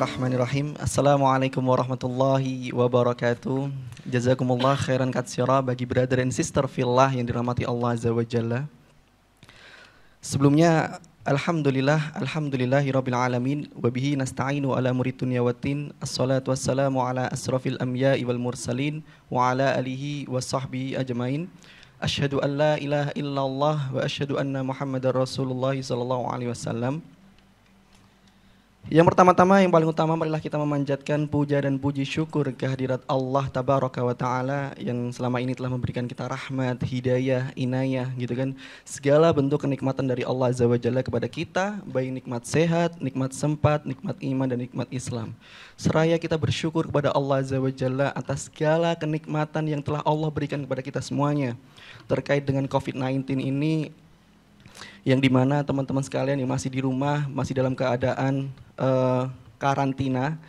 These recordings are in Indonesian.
Bismillahirrahmanirrahim. Assalamualaikum warahmatullahi wabarakatuh. Jazakumullah khairan katsira bagi brother and sister fillah yang dirahmati Allah Azza wa Jalla. Sebelumnya alhamdulillahirabbil alamin wa bihi nasta'inu ala murid dunya waddin. Assalatu wassalamu ala asrafil anbiya'i wal mursalin wa ala alihi washabbihi ajmain. Asyhadu an la ilaha illallah wa asyhadu anna Muhammadar Rasulullah sallallahu alaihi wasallam. Yang pertama-tama, yang paling utama, marilah kita memanjatkan puja dan puji syukur kehadirat Allah Tabaraka wa Ta'ala yang selama ini telah memberikan kita rahmat, hidayah, inayah gitu kan. Segala bentuk kenikmatan dari Allah Azza wa Jalla kepada kita, baik nikmat sehat, nikmat sempat, nikmat iman, dan nikmat Islam. Seraya kita bersyukur kepada Allah Azza wa Jalla atas segala kenikmatan yang telah Allah berikan kepada kita semuanya. Terkait dengan COVID-19 ini, yang dimana teman-teman sekalian yang masih di rumah, masih dalam keadaan karantina,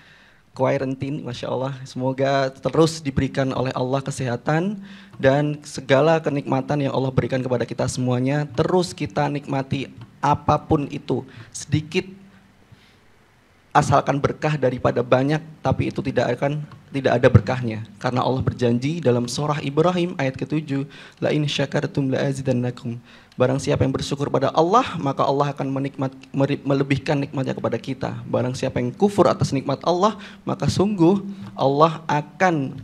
quarantine, Masya Allah. Semoga terus diberikan oleh Allah kesehatan dan segala kenikmatan yang Allah berikan kepada kita semuanya, terus kita nikmati apapun itu, sedikit asalkan berkah daripada banyak, tapi itu tidak ada berkahnya. Karena Allah berjanji dalam surah Ibrahim ayat ke-7, la in syakartum la azidannakum. Barang siapa yang bersyukur pada Allah, maka Allah akan melebihkan nikmatnya kepada kita. Barang siapa yang kufur atas nikmat Allah, maka sungguh Allah akan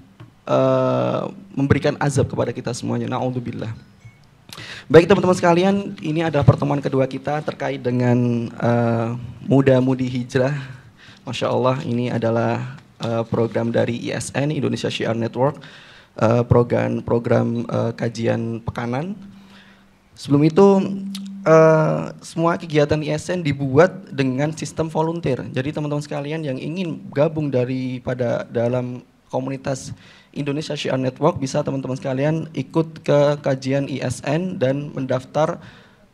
memberikan azab kepada kita semuanya. Na'udzubillah. Baik teman-teman sekalian, ini adalah pertemuan kedua kita terkait dengan muda-mudi hijrah. Masya Allah, ini adalah program dari ISN, Indonesia Syiar Network, program kajian pekanan. Sebelum itu, semua kegiatan ISN dibuat dengan sistem volunteer. Jadi teman-teman sekalian yang ingin gabung daripada dalam komunitas Indonesia Syiar Network, bisa teman-teman sekalian ikut ke kajian ISN dan mendaftar,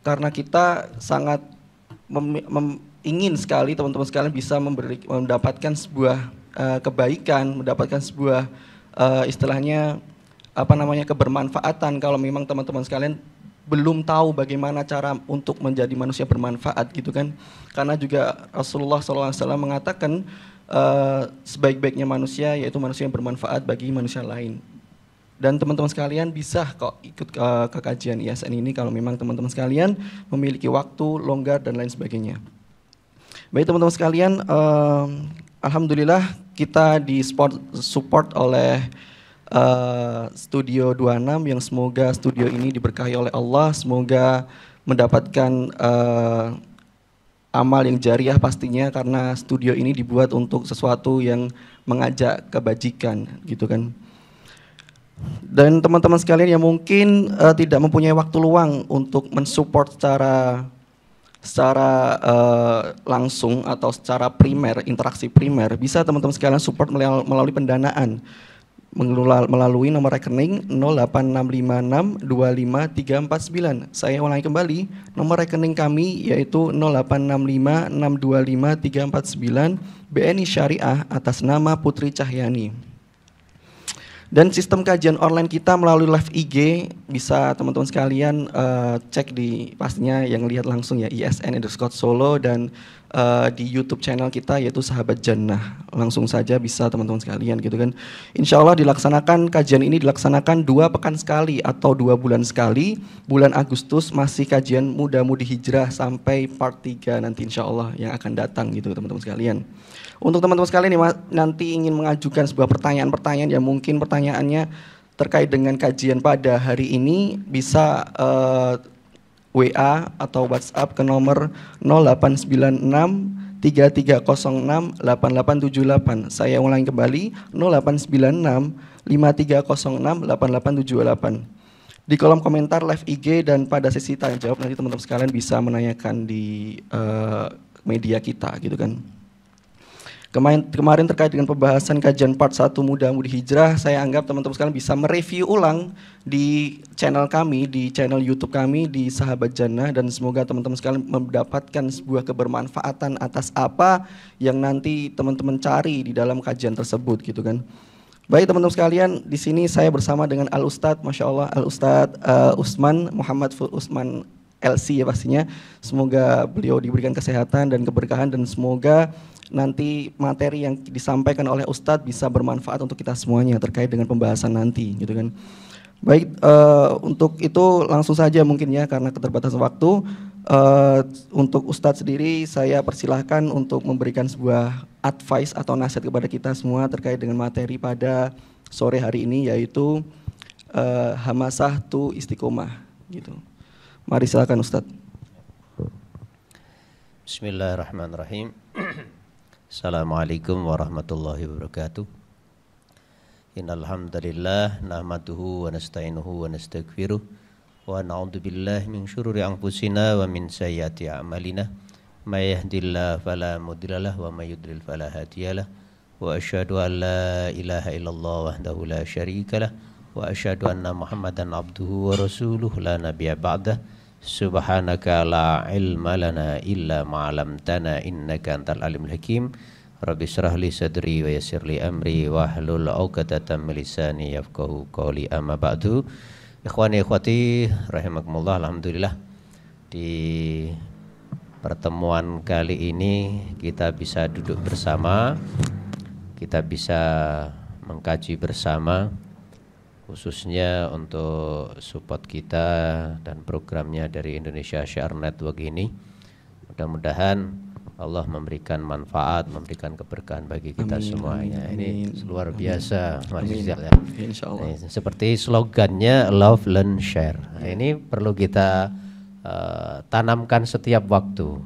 karena kita sangat ingin sekali teman-teman sekalian bisa mendapatkan sebuah kebaikan, mendapatkan sebuah istilahnya kebermanfaatan. Kalau memang teman-teman sekalian belum tahu bagaimana cara untuk menjadi manusia bermanfaat gitu kan, karena juga Rasulullah SAW mengatakan sebaik-baiknya manusia yaitu manusia yang bermanfaat bagi manusia lain. Dan teman-teman sekalian bisa kok ikut ke kajian ISN ini kalau memang teman-teman sekalian memiliki waktu longgar dan lain sebagainya. Baik teman-teman sekalian, alhamdulillah kita support oleh Studio 26 yang semoga studio ini diberkahi oleh Allah, semoga mendapatkan amal yang jariah pastinya, karena studio ini dibuat untuk sesuatu yang mengajak kebajikan gitu kan. Dan teman-teman sekalian yang mungkin tidak mempunyai waktu luang untuk mensupport secara langsung atau secara primer, interaksi primer, bisa teman-teman sekalian support melalui pendanaan melalui nomor rekening 08656255349. Saya ulangi kembali, nomor rekening kami yaitu 08656255349 BNI Syariah atas nama Putri Cahyani. Dan sistem kajian online kita melalui live IG, bisa teman-teman sekalian cek di pastinya yang lihat langsung ya, ISN_Solo, dan di YouTube channel kita yaitu Sahabat Jannah. Langsung saja bisa teman-teman sekalian gitu kan. Insya Allah kajian ini dilaksanakan 2 pekan sekali atau 2 bulan sekali. Bulan Agustus masih kajian muda-mudi hijrah sampai part 3 nanti insya Allah yang akan datang gitu teman-teman sekalian. Untuk teman-teman sekalian yang nanti ingin mengajukan sebuah pertanyaan-pertanyaan yang mungkin pertanyaannya terkait dengan kajian pada hari ini, bisa WA atau WhatsApp ke nomor 0896 3306 8878. Saya ulangi kembali, 0896 5306 8878. Di kolom komentar live IG dan pada sesi tanya jawab nanti teman-teman sekalian bisa menanyakan di media kita gitu kan. Kemarin terkait dengan pembahasan kajian part 1 muda-mudi hijrah, saya anggap teman-teman sekalian bisa mereview ulang di channel kami, di channel YouTube kami di Sahabat Jannah, dan semoga teman-teman sekalian mendapatkan sebuah kebermanfaatan atas apa yang nanti teman-teman cari di dalam kajian tersebut gitu kan. Baik teman-teman sekalian, di sini saya bersama dengan Al Ustadz, Masya Allah, Al Ustadz Usman Muhammad Usman LC ya pastinya. Semoga beliau diberikan kesehatan dan keberkahan, dan semoga nanti materi yang disampaikan oleh Ustadz bisa bermanfaat untuk kita semuanya terkait dengan pembahasan nanti gitu kan. Baik, untuk itu langsung saja mungkin ya karena keterbatasan waktu. Untuk Ustadz sendiri saya persilahkan untuk memberikan sebuah advice atau nasihat kepada kita semua terkait dengan materi pada sore hari ini, yaitu hamasah tu istiqomah gitu. Mari silakan Ustadz. Bismillahirrahmanirrahim. Assalamualaikum warahmatullahi wabarakatuh. Innal hamdalillah nahmaduhu wa nasta'inuhu wa nastaghfiruh wa na'udzu billahi min syururi anfusina wa min sayyiati a'malina. May yahdihillahu fala mudhillalah wa may yudlil fala hadiyalah. Wa asyhadu an la ilaha illallah wahdahu la syarikalah wa asyhadu anna Muhammadan abduhu wa rasuluh la nabiyya ba'dah. Subhanaka la ilma lana illa ma 'allamtana innaka antal alimul hakim. Rabbi shrah li sadri wa yassir li amri wahlul 'uqdatam min lisani yafqahu qawli, amma ba'du. Ikhwani ikhwati rahimakumullah, alhamdulillah di pertemuan kali ini kita bisa duduk bersama, kita bisa mengkaji bersama, khususnya untuk support kita dan programnya dari Indonesia Syiar Network ini. Mudah-mudahan Allah memberikan manfaat, memberikan keberkahan bagi kita semuanya. Ini luar biasa, Mas Rizal ya. Insyaallah. Seperti slogannya Love, Learn, Share. Nah, ini perlu kita tanamkan setiap waktu,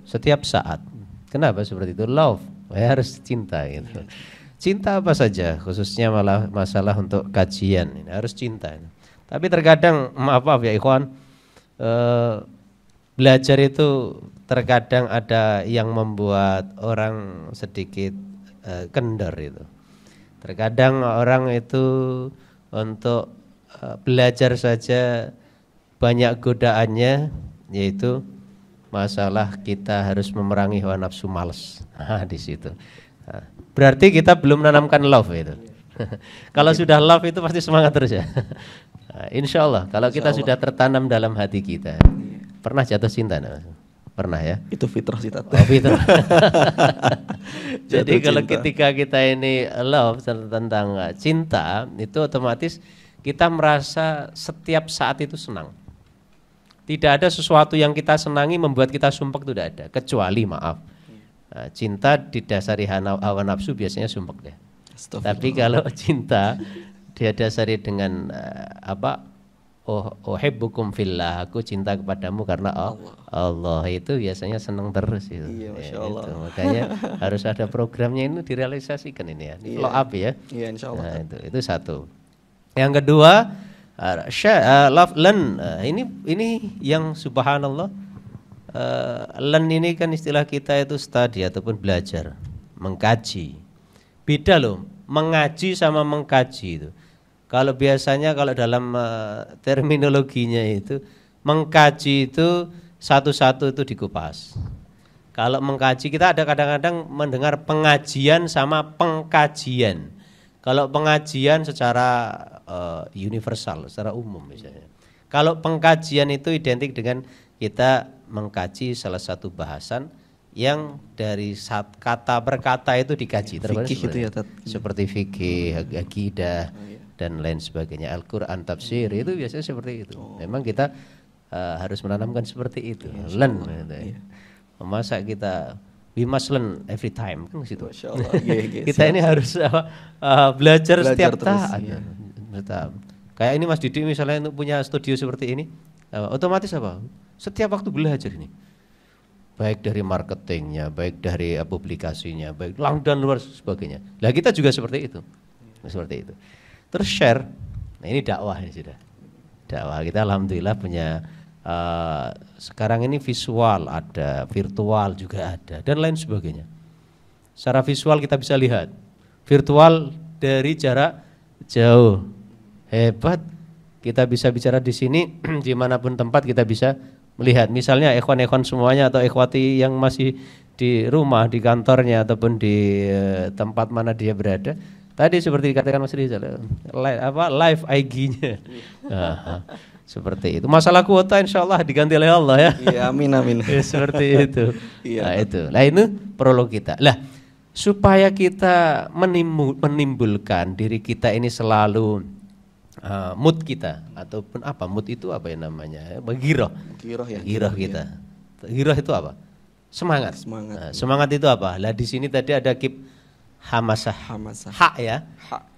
setiap saat. Kenapa seperti itu? Love, harus cinta gitu. Cinta apa saja, khususnya masalah untuk kajian ini harus cinta. Tapi terkadang maaf ya ikhwan, belajar itu terkadang ada yang membuat orang sedikit kendor itu. Terkadang orang itu untuk belajar saja banyak godaannya, yaitu masalah kita harus memerangi hawa nafsu malas. Nah, di situ. Nah, berarti kita belum menanamkan love itu. Kalau sudah love itu pasti semangat terus ya. Nah, insya Allah kalau kita sudah tertanam dalam hati kita. Pernah jatuh cinta? Pernah ya? Itu fitrah sih Tat. Oh, fitrah. Jadi kalau ketika kita ini love tentang cinta, itu otomatis kita merasa setiap saat itu senang. Tidak ada sesuatu yang kita senangi membuat kita sumpek, itu tidak ada. Kecuali maaf, cinta didasari hawa nafsu biasanya sumpek deh. Tapi kalau cinta dia dasari dengan uhibbukum fillah, aku cinta kepadamu karena Allah, itu biasanya senang terus itu. Iya, Masya Allah. Itu. Makanya harus ada programnya ini direalisasikan ini ya. Follow up ya. Iya, insya Allah. Nah, itu satu. Yang kedua, love, learn. Ini yang subhanallah. Learn ini kan istilah kita itu study ataupun belajar, mengkaji. Beda loh, mengaji sama mengkaji itu. Kalau biasanya kalau dalam terminologinya itu mengkaji itu satu-satu itu dikupas. Kalau mengkaji kita ada kadang-kadang mendengar pengajian sama pengkajian. Kalau pengajian secara universal, secara umum misalnya. Kalau pengkajian itu identik dengan kita mengkaji salah satu bahasan yang dari kata per kata itu dikaji. Fikih itu ya, seperti fikih, akidah dan lain sebagainya, Al-Quran, tafsir itu biasanya seperti itu. Memang kita harus menanamkan seperti itu. Learn. Masa kita we must learn every time kan situ. Kita ini harus belajar setiap saat. Iya. Kayak ini Mas Didi misalnya untuk punya studio seperti ini, otomatis apa? Setiap waktu belajar ini. Baik dari marketingnya, baik dari publikasinya, baik lang dan luar sebagainya. Nah kita juga seperti itu. Seperti itu. Terus share, nah ini dakwah ini sudah. Dakwah kita alhamdulillah punya sekarang ini visual ada, virtual juga ada dan lain sebagainya. Secara visual kita bisa lihat, virtual dari jarak jauh. Hebat, kita bisa bicara di sini dimanapun tempat kita bisa melihat. Misalnya ikhwan-ikhwan semuanya atau ikhwati yang masih di rumah, di kantornya ataupun di tempat mana dia berada, Tadi seperti dikatakan Mas Rizal, live IG-nya. Seperti itu. Masalah kuota insya Allah diganti oleh Allah ya. Iya, amin amin. Ya, seperti itu. Nah itu. Nah ini prolog kita. Lah supaya kita menimbulkan diri kita ini selalu mood kita ataupun apa mood itu apa ya namanya? Giroh. Giroh kita. Giroh itu apa? Semangat. Nah, semangat itu apa? Lah di sini tadi ada kip hamasah. Ha ya.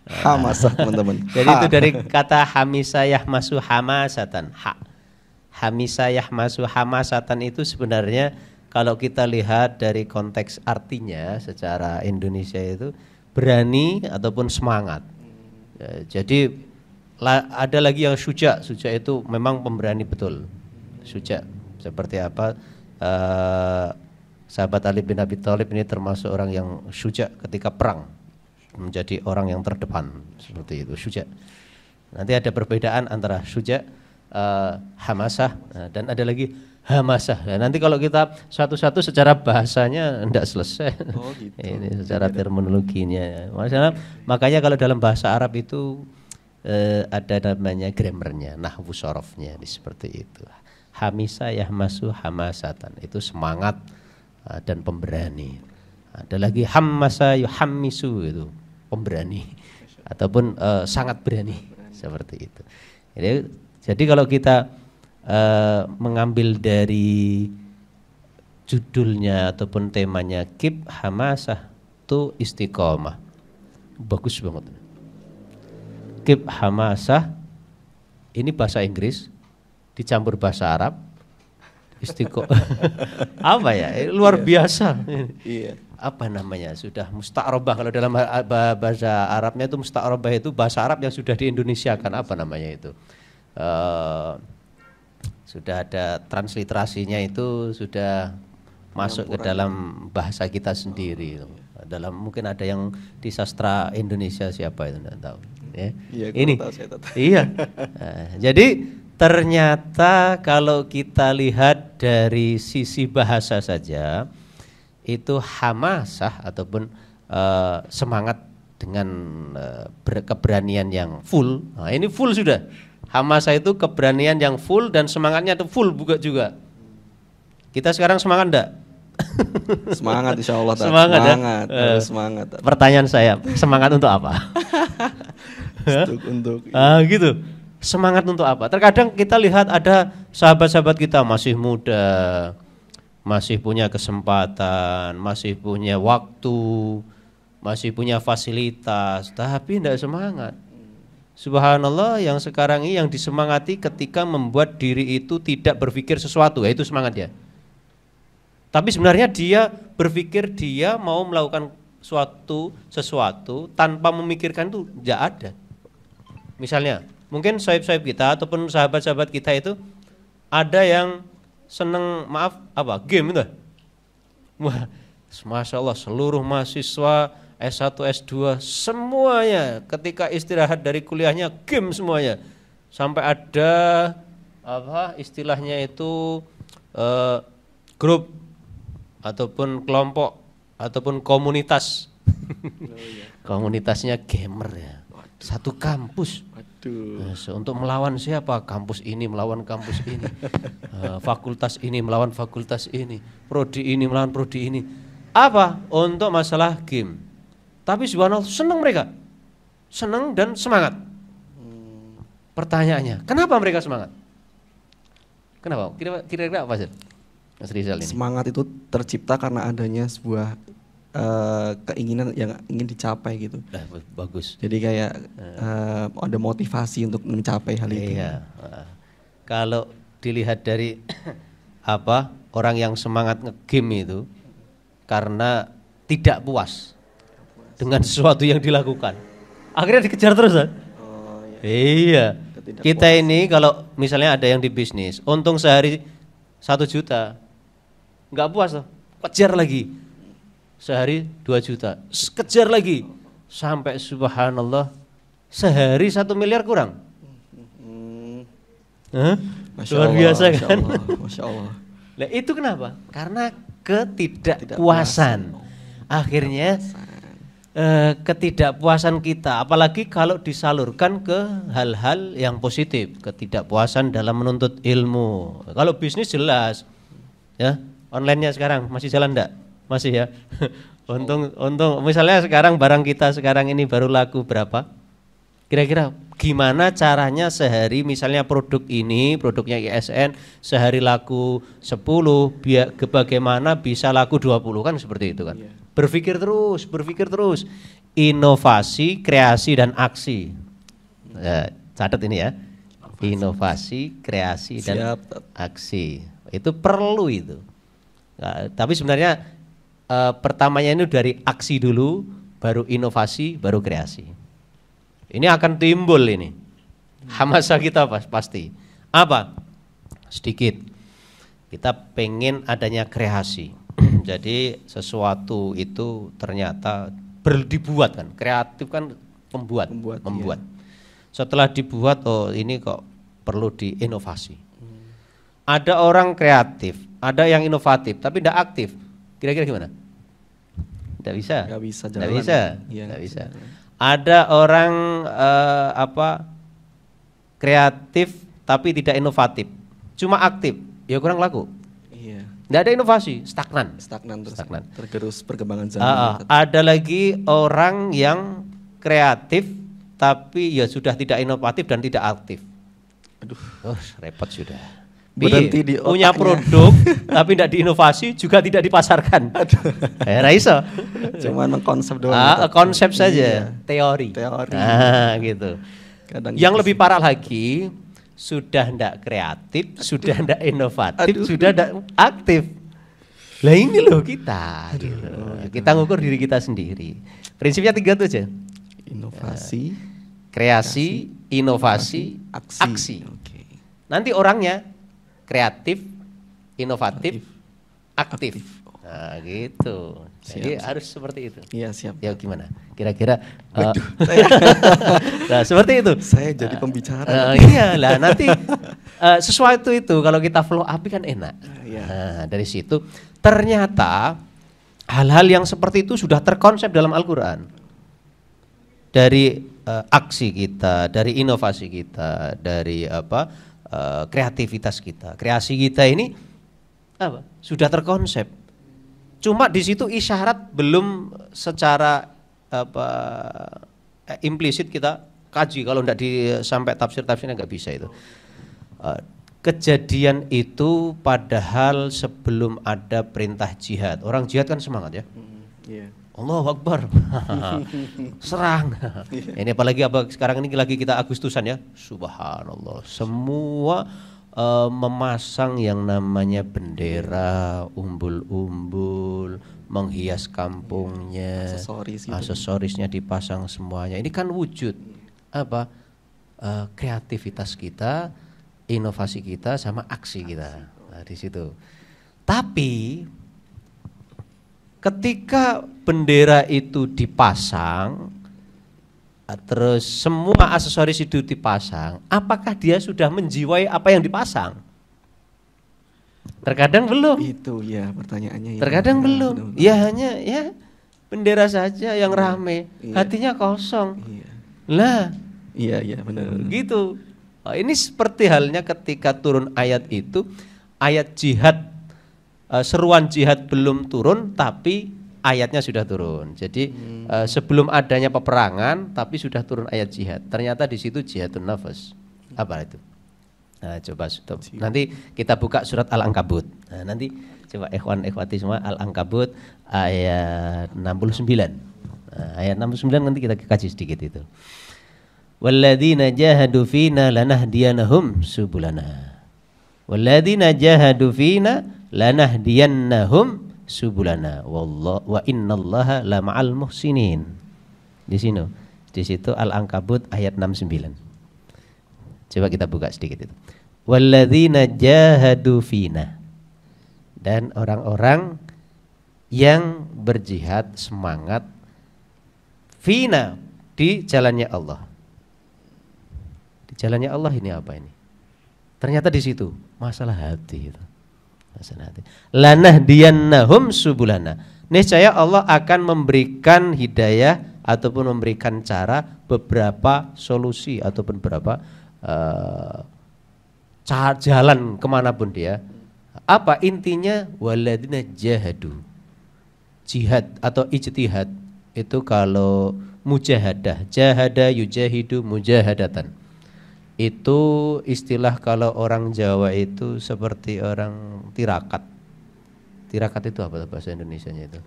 Hamasah teman-teman. Jadi itu dari kata hamisa yahmasu hamasatan. Hamisa yahmasu hamasatan itu sebenarnya kalau kita lihat dari konteks artinya secara Indonesia itu berani ataupun semangat. Ya, jadi ada lagi yang syuja. Syuja itu memang pemberani betul. Syuja seperti apa? Sahabat Ali bin Abi Thalib ini termasuk orang yang syuja ketika perang, menjadi orang yang terdepan seperti itu, syuja. Nanti ada perbedaan antara syuja, hamasah, dan ada lagi hamasah. Nah, nanti kalau kita satu-satu secara bahasanya tidak selesai. Oh, gitu. Ini secara terminologinya. Makanya kalau dalam bahasa Arab itu ada namanya grammarnya, nahwu sorofnya, seperti itu. Hamisa yahmasu hamasatan, itu semangat dan pemberani. Ada lagi hammasa yuhammisu, itu pemberani ataupun sangat berani seperti itu. Jadi kalau kita mengambil dari judulnya ataupun temanya kib hamasah tu istiqomah, bagus banget. Kib hamasah ini bahasa Inggris dicampur bahasa Arab. Apa ya, luar biasa. Iya. Apa namanya, sudah musta'robah. Kalau dalam bahasa Arabnya itu musta'robah itu bahasa Arab yang sudah diindonesiakan. Apa namanya itu, sudah ada transliterasinya, itu sudah masuk ke dalam bahasa kita sendiri. Dalam mungkin ada yang di sastra Indonesia, siapa itu tidak tahu ya. Iya, ini tahu, iya. Jadi ternyata kalau kita lihat dari sisi bahasa saja, itu hamasah ataupun semangat dengan keberanian yang full. Nah, ini full sudah. Hamasah itu keberanian yang full dan semangatnya itu full juga. Kita sekarang semangat enggak? Semangat insya Allah. Semangat. Pertanyaan saya, semangat untuk apa? untuk gitu. Semangat untuk apa? Terkadang kita lihat ada sahabat-sahabat kita masih muda, masih punya kesempatan, masih punya waktu, masih punya fasilitas, tapi tidak semangat. Subhanallah, yang sekarang ini yang disemangati ketika membuat diri itu tidak berpikir sesuatu, yaitu semangat dia. Tapi sebenarnya dia berpikir dia mau melakukan sesuatu tanpa memikirkan, itu tidak ada. Misalnya mungkin sahib-sahib kita ataupun sahabat-sahabat kita itu ada yang seneng game itu. Wah, Masya Allah, seluruh mahasiswa S1, S2 semuanya ketika istirahat dari kuliahnya game semuanya. Sampai ada istilahnya itu grup ataupun kelompok ataupun komunitas. Komunitasnya gamer ya. Satu kampus. Untuk melawan siapa? Kampus ini melawan kampus ini, fakultas ini melawan fakultas ini, prodi ini melawan prodi ini. Apa? Untuk masalah game. Tapi subhanallah senang mereka, senang dan semangat. Pertanyaannya, kenapa mereka semangat? Kenapa? Kira-kira apa sih, Mas Rizal ini? Semangat itu tercipta karena adanya sebuah keinginan yang ingin dicapai gitu. Bagus. Jadi kayak ada motivasi untuk mencapai hal itu. Iya. Kalau dilihat dari orang yang semangat nge-game itu karena tidak puas dengan sesuatu yang dilakukan, akhirnya dikejar terus kan? Iya. Kita ini kalau misalnya ada yang di bisnis, untung sehari 1 juta, nggak puas loh, kejar lagi. Sehari 2 juta, kejar lagi sampai subhanallah sehari 1 miliar kurang. Luar biasa kan? Masya Allah. Nah, itu kenapa? Karena ketidakpuasan. Akhirnya ketidakpuasan kita, apalagi kalau disalurkan ke hal-hal yang positif, ketidakpuasan dalam menuntut ilmu. Kalau bisnis jelas, ya online-nya sekarang masih jalan enggak? Masih ya. Untung misalnya sekarang barang kita sekarang ini baru laku berapa? Kira-kira gimana caranya sehari misalnya produk ini, produknya ISN sehari laku 10, bagaimana bisa laku 20 kan seperti itu kan. Berpikir terus, inovasi, kreasi dan aksi. Ya, catat ini ya. Inovasi, kreasi dan aksi. Itu perlu itu. Nah, tapi sebenarnya pertamanya ini dari aksi dulu, baru inovasi, baru kreasi. Ini akan timbul ini. Hamasah kita pasti. Apa? Sedikit. Kita pengen adanya kreasi. Jadi sesuatu itu ternyata dibuat kan, kreatif kan membuat. Iya. Setelah dibuat, oh ini kok perlu diinovasi. Ada orang kreatif, ada yang inovatif, tapi tidak aktif. Kira-kira gimana? Tidak bisa. Nggak bisa jalan. Tidak bisa. Ya, tidak bisa. Ada orang kreatif tapi tidak inovatif, cuma aktif, ya kurang laku. Iya. Tidak ada inovasi, stagnan terus. Stagnan. Tergerus perkembangan zaman. Ada lagi orang yang kreatif tapi ya sudah tidak inovatif dan tidak aktif. Aduh, repot sudah. Berhenti di otaknya. Punya produk tapi tidak diinovasi, juga tidak dipasarkan. Raiso. Cuman mengkonsep doang. Konsep saja, teori. Gitu. Yang lebih parah lagi, sudah tidak kreatif, sudah tidak inovatif, sudah tidak aktif. Lah ini loh kita. Gitu. Kita ngukur diri kita sendiri. Prinsipnya 3 tuh aja. Inovasi, kreasi, inovasi, aksi. Okay. Nanti orangnya kreatif, inovatif, aktif. Nah, gitu. Jadi harus seperti itu. Iya, siap. Ya gimana? Kira-kira nah, seperti itu. Saya jadi pembicara. Iya lah, nanti sesuatu itu kalau kita flow up kan enak. Nah, dari situ ternyata hal-hal yang seperti itu sudah terkonsep dalam Al-Qur'an. Dari aksi kita, dari inovasi kita, dari kreativitas kita, kreasi kita ini sudah terkonsep. Cuma di situ isyarat belum secara implisit kita kaji. Kalau tidak sampai tafsirnya nggak bisa itu. Kejadian itu padahal sebelum ada perintah jihad. Orang jihad kan semangat ya. Allahu Akbar. Serang. Ini apalagi sekarang ini lagi kita Agustusan ya. Subhanallah. Semua memasang yang namanya bendera, umbul-umbul, menghias kampungnya, aksesorisnya dipasang semuanya. Ini kan wujud kreativitas kita, inovasi kita sama aksi kita. Nah, di situ. Tapi ketika bendera itu dipasang, terus semua aksesoris itu dipasang, apakah dia sudah menjiwai apa yang dipasang? Terkadang belum. Itu ya pertanyaannya. Terkadang belum. Benar. Ya hanya bendera saja yang rame, hatinya kosong. Lah. Iya benar. Gitu. Ini seperti halnya ketika turun ayat itu, ayat jihad, seruan jihad belum turun tapi ayatnya sudah turun. Jadi sebelum adanya peperangan tapi sudah turun ayat jihad. Ternyata di situ jihadun nafas. Apa itu? Nah, coba stop. Nanti kita buka surat Al-Ankabut. Nah, nanti coba ikhwati semua Al-Ankabut ayat 69. Nah, ayat 69 nanti kita kaji sedikit itu. Walladzina jahadu fina lanahdiyanahum subulana. Walladzina jahadu fina lanahdiyannahum subulana wa innallaha lama'al muhsinin. Di situ Al-Ankabut ayat 69. Coba kita buka sedikit itu. Walladzina jahadu fina. Dan orang-orang yang berjihad semangat fina di jalannya Allah. Di jalannya Allah ini apa ini? Ternyata di situ masalah hati itu. Lanahdiyannahum subulana. niscaya Allah akan memberikan hidayah ataupun memberikan cara beberapa solusi ataupun beberapa jalan kemanapun dia. Apa intinya? Waladina jahadu, jihad atau ijtihad itu kalau mujahadah, jahada yujahidu mujahadatan, itu istilah kalau orang Jawa itu seperti orang tirakat. Tirakat itu apa bahasa Indonesianya itu?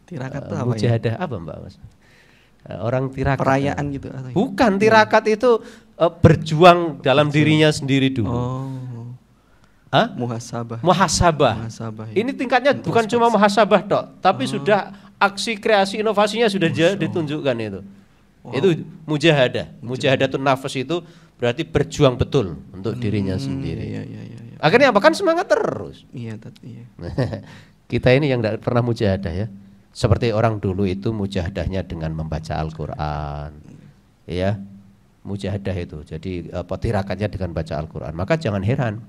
Tirakat itu apa? Mujahadah ya? Apa Mbak Mas? Orang tirakat. Perayaan gitu atau bukan, tirakat itu berjuang dalam dirinya sendiri dulu. Muhasabah. Muhasabah. Ya. Ini tingkatnya bukan cuma muhasabah tok, tapi sudah aksi kreasi inovasinya sudah ditunjukkan itu. Itu mujahadah. Mujahadatun nafas itu berarti berjuang betul untuk dirinya sendiri. Iya. Akhirnya apa, kan semangat terus. Iya. Kita ini yang tidak pernah mujahadah ya. Seperti orang dulu itu mujahadahnya dengan membaca Al-Qur'an. Ya. Mujahadah itu. Jadi tirakatnya dengan baca Al-Qur'an. Maka jangan heran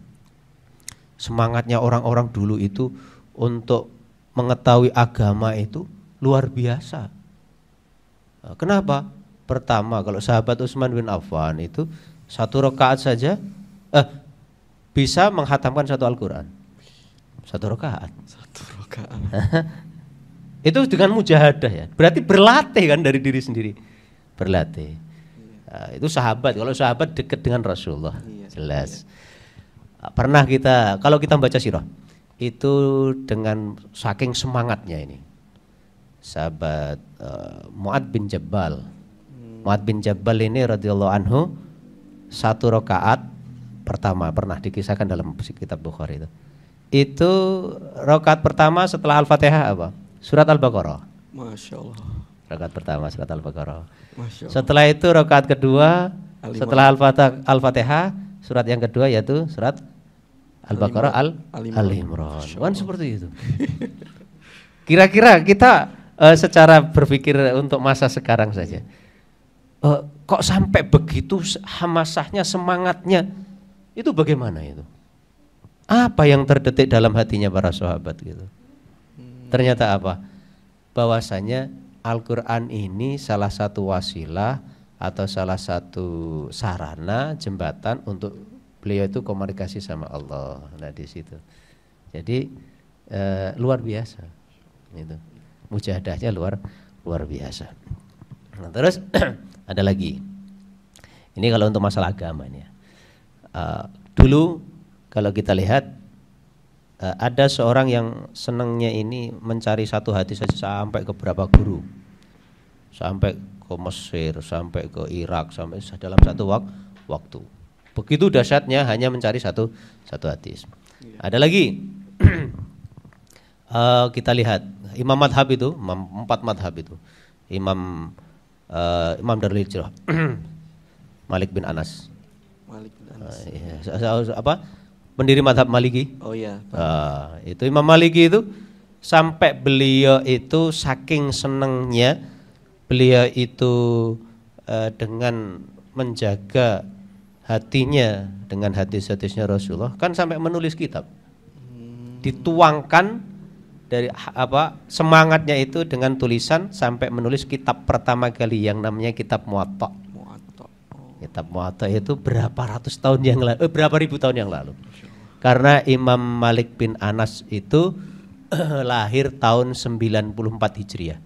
semangatnya orang-orang dulu itu untuk mengetahui agama itu luar biasa. Kenapa? Pertama, kalau sahabat Utsman bin Affan itu 1 rakaat saja bisa menghatamkan 1 Al-Qur'an. 1 rakaat. 1 rakaat. Itu dengan mujahadah ya. Berarti berlatih kan dari diri sendiri. Berlatih. Itu sahabat. Kalau sahabat dekat dengan Rasulullah, jelas. Pernah kita, kalau kita baca sirah itu dengan saking semangatnya ini sahabat Mu'ad bin Jabal. Mu'ad bin Jabal ini radhiyallahu anhu 1 rakaat pertama pernah dikisahkan dalam kitab Bukhari itu. Itu rakaat pertama setelah Al-Fatihah apa? Surat Al-Baqarah. Masya Allah. Rakaat pertama surat Al-Baqarah. Masya Allah. Setelah itu rakaat kedua setelah Al-Fatihah surat yang kedua yaitu surat Al-Baqarah Al-Imran. Kan seperti itu. Kira-kira kita secara berpikir untuk masa sekarang saja, kok sampai begitu hamasahnya, semangatnya, itu bagaimana itu? Apa yang terdetik dalam hatinya para sahabat gitu? Ternyata apa? Bahwasanya Al-Quran ini salah satu wasilah atau salah satu sarana jembatan untuk beliau itu komunikasi sama Allah. Nah di situ. Jadi luar biasa. Itu. Mujahadahnya luar biasa. Nah, terus ada lagi. Ini kalau untuk masalah agama ini. Dulu kalau kita lihat ada seorang yang senangnya ini mencari satu hadis saja sampai ke beberapa guru. Sampai ke Mesir, sampai ke Irak, sampai dalam satu waktu. Begitu dahsyatnya hanya mencari satu hadis. Ada lagi kita lihat Imam Madhab itu, 4 madhab itu, Imam Darul Hijrah, Malik bin Anas. Pendiri madhab Maliki. Oh iya. Itu Imam Maliki itu sampai beliau itu saking senangnya beliau itu dengan menjaga hatinya dengan hadis-hadisnya Rasulullah, kan sampai menulis kitab. Dituangkan dari semangatnya itu dengan tulisan sampai menulis kitab pertama kali yang namanya kitab Muwatta. Kitab Muwatta itu berapa ratus tahun yang lalu, berapa ribu tahun yang lalu. Karena Imam Malik bin Anas itu lahir tahun 94 Hijriah.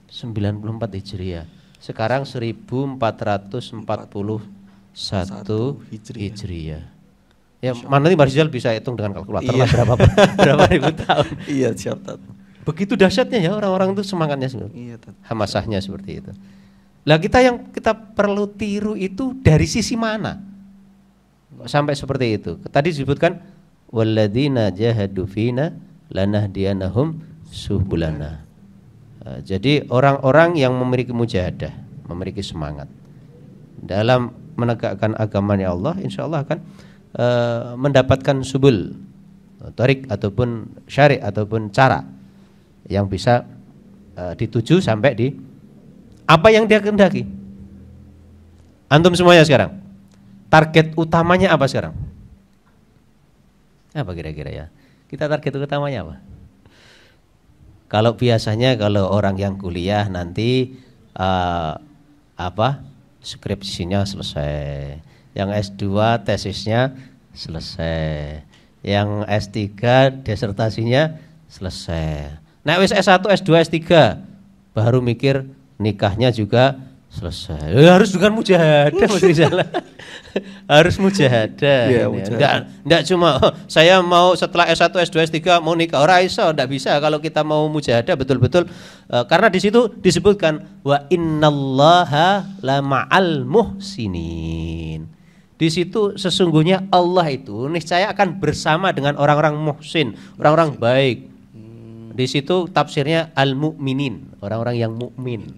94 Hijriah. Sekarang 1441 Hijriah. Ya, mana nih Marzal bisa hitung dengan kalkulator lah berapa ribu tahun. Iya, siap Tat. Begitu dahsyatnya ya orang-orang itu semangatnya seperti. Iya, Tat. Hamasahnya seperti itu. Lah kita perlu tiru itu dari sisi mana? Sampai seperti itu. Tadi disebutkan walladzina jahadu fina lanahdiyanahum subulana. Jadi orang-orang yang memiliki mujahadah, memiliki semangat dalam menegakkan agamanya Allah, insya Allah akan mendapatkan subul, tarik ataupun syari ataupun cara yang bisa dituju sampai di apa yang dia kehendaki. Antum semuanya sekarang, target utamanya apa sekarang? Apa kira-kira ya? Kita target utamanya apa? Kalau biasanya kalau orang yang kuliah nanti skripsinya selesai, yang S2 tesisnya selesai, yang S3 disertasinya selesai. Nah wis S1, S2, S3 baru mikir nikahnya juga selesai. Harus dengan mujahadah Mas Rizal. Harus mujahadah. Ya, enggak cuma saya mau setelah S1, S2, S3 mau nikah. Ora iso, enggak bisa kalau kita mau mujahadah betul-betul karena di situ disebutkan wa innallaha la ma'al muhsinin. Di situ sesungguhnya Allah itu niscaya akan bersama dengan orang-orang muhsin, orang-orang baik. Di situ tafsirnya al-mu'minin, orang-orang yang mukmin.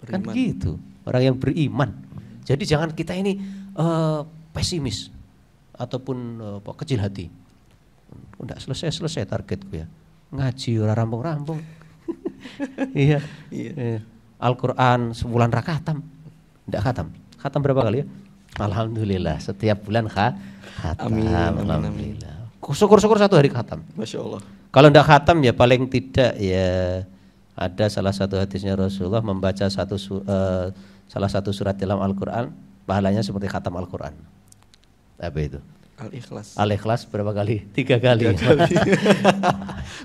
Kan gitu, orang yang beriman. Jadi jangan kita ini pesimis ataupun kecil hati. Udah selesai targetku ya. Ngaji ora rampung-rampung. Iya. Al-Qur'an sebulan ra khatam. Enggak khatam. Khatam berapa kali ya? Alhamdulillah, setiap bulan khatam. Amin. Alhamdulillah. Syukur-syukur 1 hari khatam. Masya Allah. Kalau enggak khatam ya paling tidak ya ada salah satu hadisnya Rasulullah membaca salah satu surat dalam Al-Quran pahalanya seperti khatam Al-Quran. Apa itu? Al-Ikhlas. Al-Ikhlas berapa kali? 3 kali.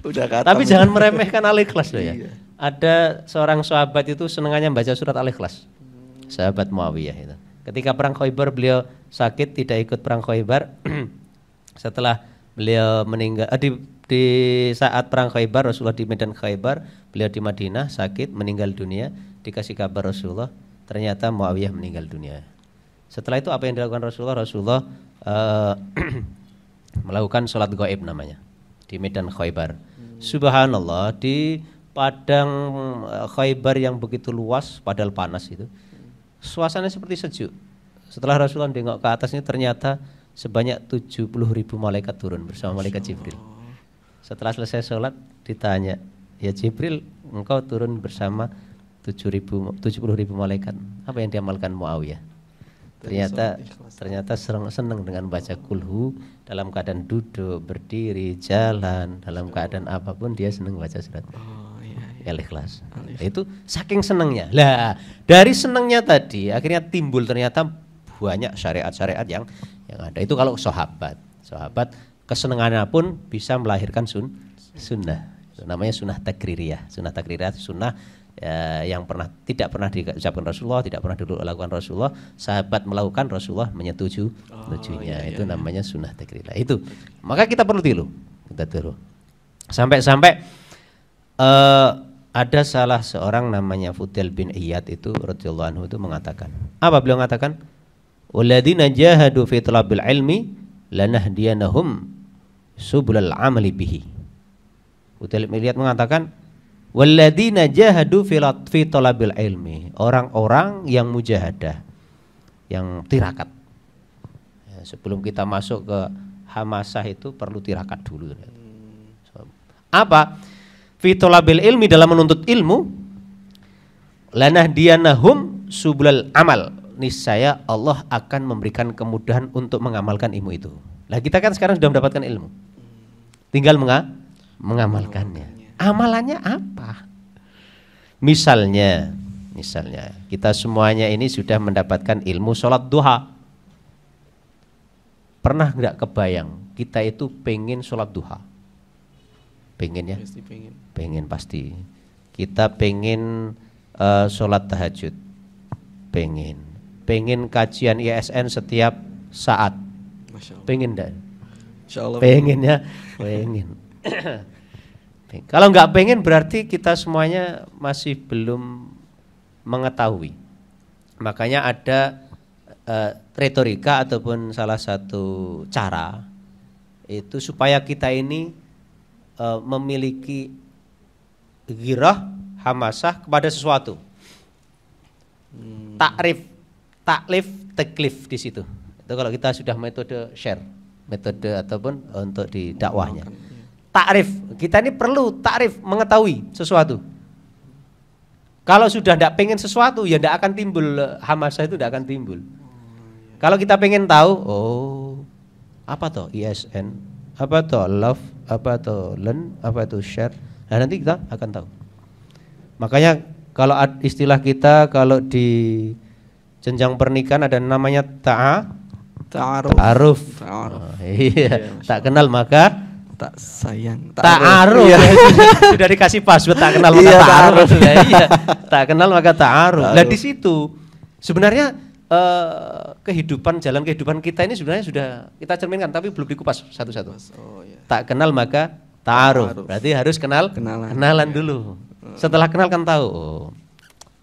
Udah khatam. Tapi jangan meremehkan Al-Ikhlas loh ya. Iya. Ada seorang sahabat itu senangannya membaca surat Al-Ikhlas. Sahabat Muawiyah itu. Ketika perang Khaybar beliau sakit tidak ikut perang Khaybar. Setelah beliau meninggal di saat perang Khaybar, Rasulullah di medan Khaybar, beliau di Madinah sakit meninggal dunia, dikasih kabar Rasulullah, ternyata Muawiyah meninggal dunia. Setelah itu apa yang dilakukan Rasulullah? Rasulullah melakukan sholat gaib namanya di medan Khaybar. Subhanallah, di padang Khaybar yang begitu luas padahal panas itu, suasananya seperti sejuk. Setelah Rasulullah nengok ke atasnya ternyata sebanyak 70.000 malaikat turun bersama malaikat Jibril. Setelah selesai sholat ditanya, ya Jibril engkau turun bersama 70.000 malaikat, apa yang diamalkan Muawiyah? Ternyata senang dengan baca kulhu dalam keadaan duduk, berdiri, jalan, dalam keadaan apapun dia senang baca surat Al-Ikhlas. Itu saking senangnya. Lah dari senangnya tadi akhirnya timbul ternyata banyak syariat-syariat yang ada. Itu kalau sahabat kesenangannya pun bisa melahirkan sunnah. Itu namanya sunnah takririyah. Sunnah takririyah itu sunnah yang tidak pernah diucapkan Rasulullah, tidak pernah dilakukan Rasulullah, sahabat melakukan, Rasulullah menyetujuinya. Itu namanya sunnah takririyah. Itu. Maka kita perlu tiru. Sampai-sampai ada salah seorang namanya Fudail bin Iyad itu radhiyallahu anhu itu mengatakan. Apa beliau mengatakan? Walladzina jahadu fi talabil ilmi lanahdiyanahum subulal amali bihi. Fudail bin Iyad mengatakan walladzina jahadu fi talabil ilmi, orang-orang yang mujahadah, yang tirakat. Ya, sebelum kita masuk ke hamasah itu perlu tirakat dulu. Apa? Fi talabil ilmi, dalam menuntut ilmu, lanahdiyanahum subulal amal, niscaya Allah akan memberikan kemudahan untuk mengamalkan ilmu itu. Lah kita kan sekarang sudah mendapatkan ilmu, tinggal mengamalkannya. Amalannya apa? Misalnya kita semuanya ini sudah mendapatkan ilmu sholat duha. Pernah nggak kebayang kita itu pengen sholat duha? Pengen ya? Pengen pasti. Kita pengen sholat tahajud. Pengen kajian ISN setiap saat. Pengen enggak? Insyaallah. Pengen ya? Pengen. Kalau nggak pengen berarti kita semuanya masih belum mengetahui. Makanya ada retorika ataupun salah satu cara itu supaya kita ini memiliki ghirah, hamasah kepada sesuatu. Taklif, taklif di situ. Itu kalau kita sudah metode share, metode ataupun untuk di dakwahnya. Takrif, kita ini perlu takrif, mengetahui sesuatu. Kalau sudah tidak pengen sesuatu, ya tidak akan timbul hamasah, itu tidak akan timbul. Kalau kita pengen tahu, apa toh ISN, apa toh love, apa toh learn, apa toh share, Nah, nanti kita akan tahu. Makanya kalau istilah kita kalau di jenjang pernikahan ada namanya ta'aruf. Iya, tak kenal maka tak sayang. Ta'aruf. Iya. Sudah dikasih password tak kenal maka ta'aruf. Iya, tak kenal maka ta'aruf. Nah, di situ sebenarnya jalan kehidupan kita ini sebenarnya sudah kita cerminkan tapi belum dikupas satu-satu. Tak kenal maka ta'aruf. Berarti harus kenalan dulu. Setelah kenal kan tahu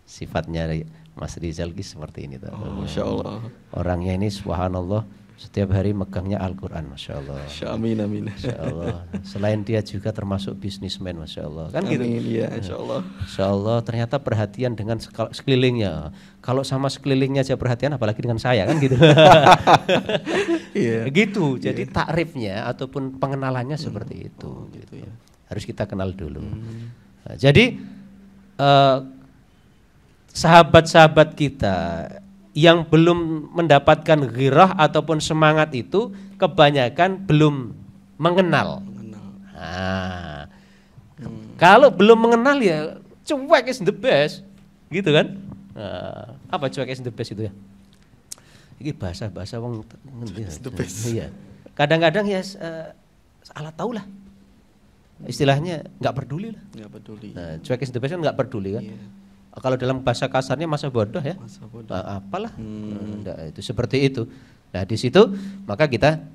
sifatnya Mas Rizal seperti ini. Masya Allah. Orangnya ini subhanallah setiap hari megangnya Al-Quran, Masya Allah. Amin, amin. Masya Allah. Selain dia juga termasuk bisnismen, Masya Allah. Kan gitu. Iya, Masya Allah. Masya Allah, ternyata perhatian dengan sekelilingnya. Kalau sama sekelilingnya aja perhatian, apalagi dengan saya, kan gitu. Iya. Gitu, jadi takrifnya ataupun pengenalannya seperti itu. Gitu. Ya. Harus kita kenal dulu. Nah, jadi sahabat-sahabat kita yang belum mendapatkan ghirah ataupun semangat itu kebanyakan belum mengenal. Nah, kalau belum mengenal ya cuek is the best, gitu kan? Apa cuek is the best itu ya? Ini bahasa wong the best. Iya. Kadang-kadang ya salah tahu lah. Istilahnya nggak peduli lah. Nggak peduli. Nah, cuek is the best kan nggak peduli kan? Iya. Kalau dalam bahasa kasarnya masa bodoh ya, apalah, itu seperti itu. Nah di situ maka kita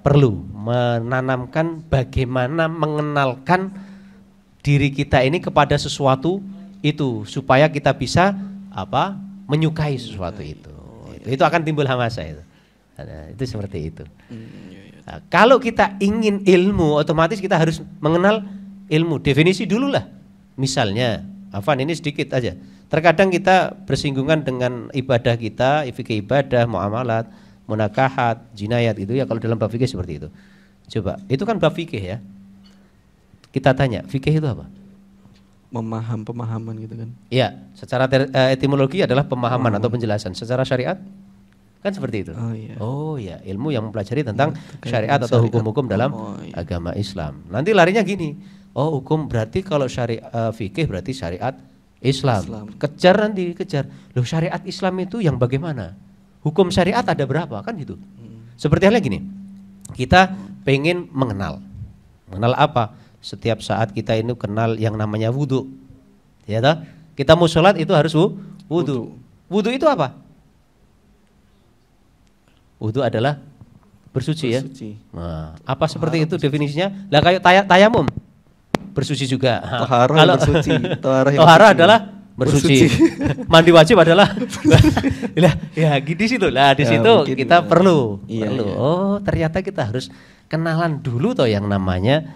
perlu menanamkan bagaimana mengenalkan diri kita ini kepada sesuatu itu supaya kita bisa menyukai sesuatu itu. Itu akan timbul hamasa itu. Nah, itu seperti itu. Nah, kalau kita ingin ilmu, otomatis kita harus mengenal ilmu. Definisi dulu lah. Misalnya. Afan ini sedikit aja. Terkadang kita bersinggungan dengan ibadah kita, fikih ibadah, muamalat, munakahat, jinayat itu ya kalau dalam bab fikih seperti itu. Coba, itu kan bab fikih ya. Kita tanya, fikih itu apa? Pemahaman gitu kan. Iya, secara etimologi adalah pemahaman atau penjelasan. Secara syariat kan seperti itu. Oh iya, ilmu yang mempelajari tentang syariat atau hukum-hukum dalam agama Islam. Nanti larinya gini. Oh hukum berarti kalau syariat fikih berarti syariat Islam. Kejar. Loh syariat Islam itu yang bagaimana? Hukum syariat ada berapa kan gitu. Seperti halnya gini. Kita pengen mengenal. Mengenal apa? Setiap saat kita ini kenal yang namanya wudu. Ya toh? Kita mau sholat itu harus wudu. Wudu itu apa? Wudu adalah bersuci ya. Nah, apa seperti itu definisinya? Lah kayak tayamum. Bersuci juga. Tohara bersuci. Tohara adalah bersuci. Mandi wajib adalah ya di situ. Lah di situ kita perlu. Oh, ternyata kita harus kenalan dulu toh yang namanya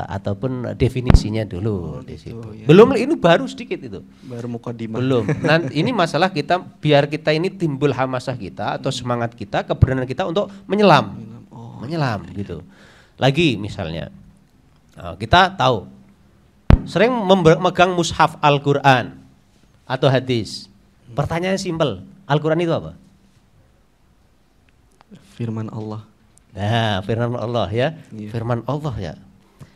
ataupun definisinya dulu di situ. Belum ini baru sedikit itu. Baru mukadimah. Belum. Nanti ini masalah kita biar kita ini timbul hamasah kita atau semangat kita, keberanian kita untuk menyelam. Menyelam gitu. Lagi misalnya kita tahu sering memegang mushaf Al-Quran atau hadis. Pertanyaan simpel, Al-Quran itu apa? Firman Allah. Nah, firman Allah ya. Firman Allah ya.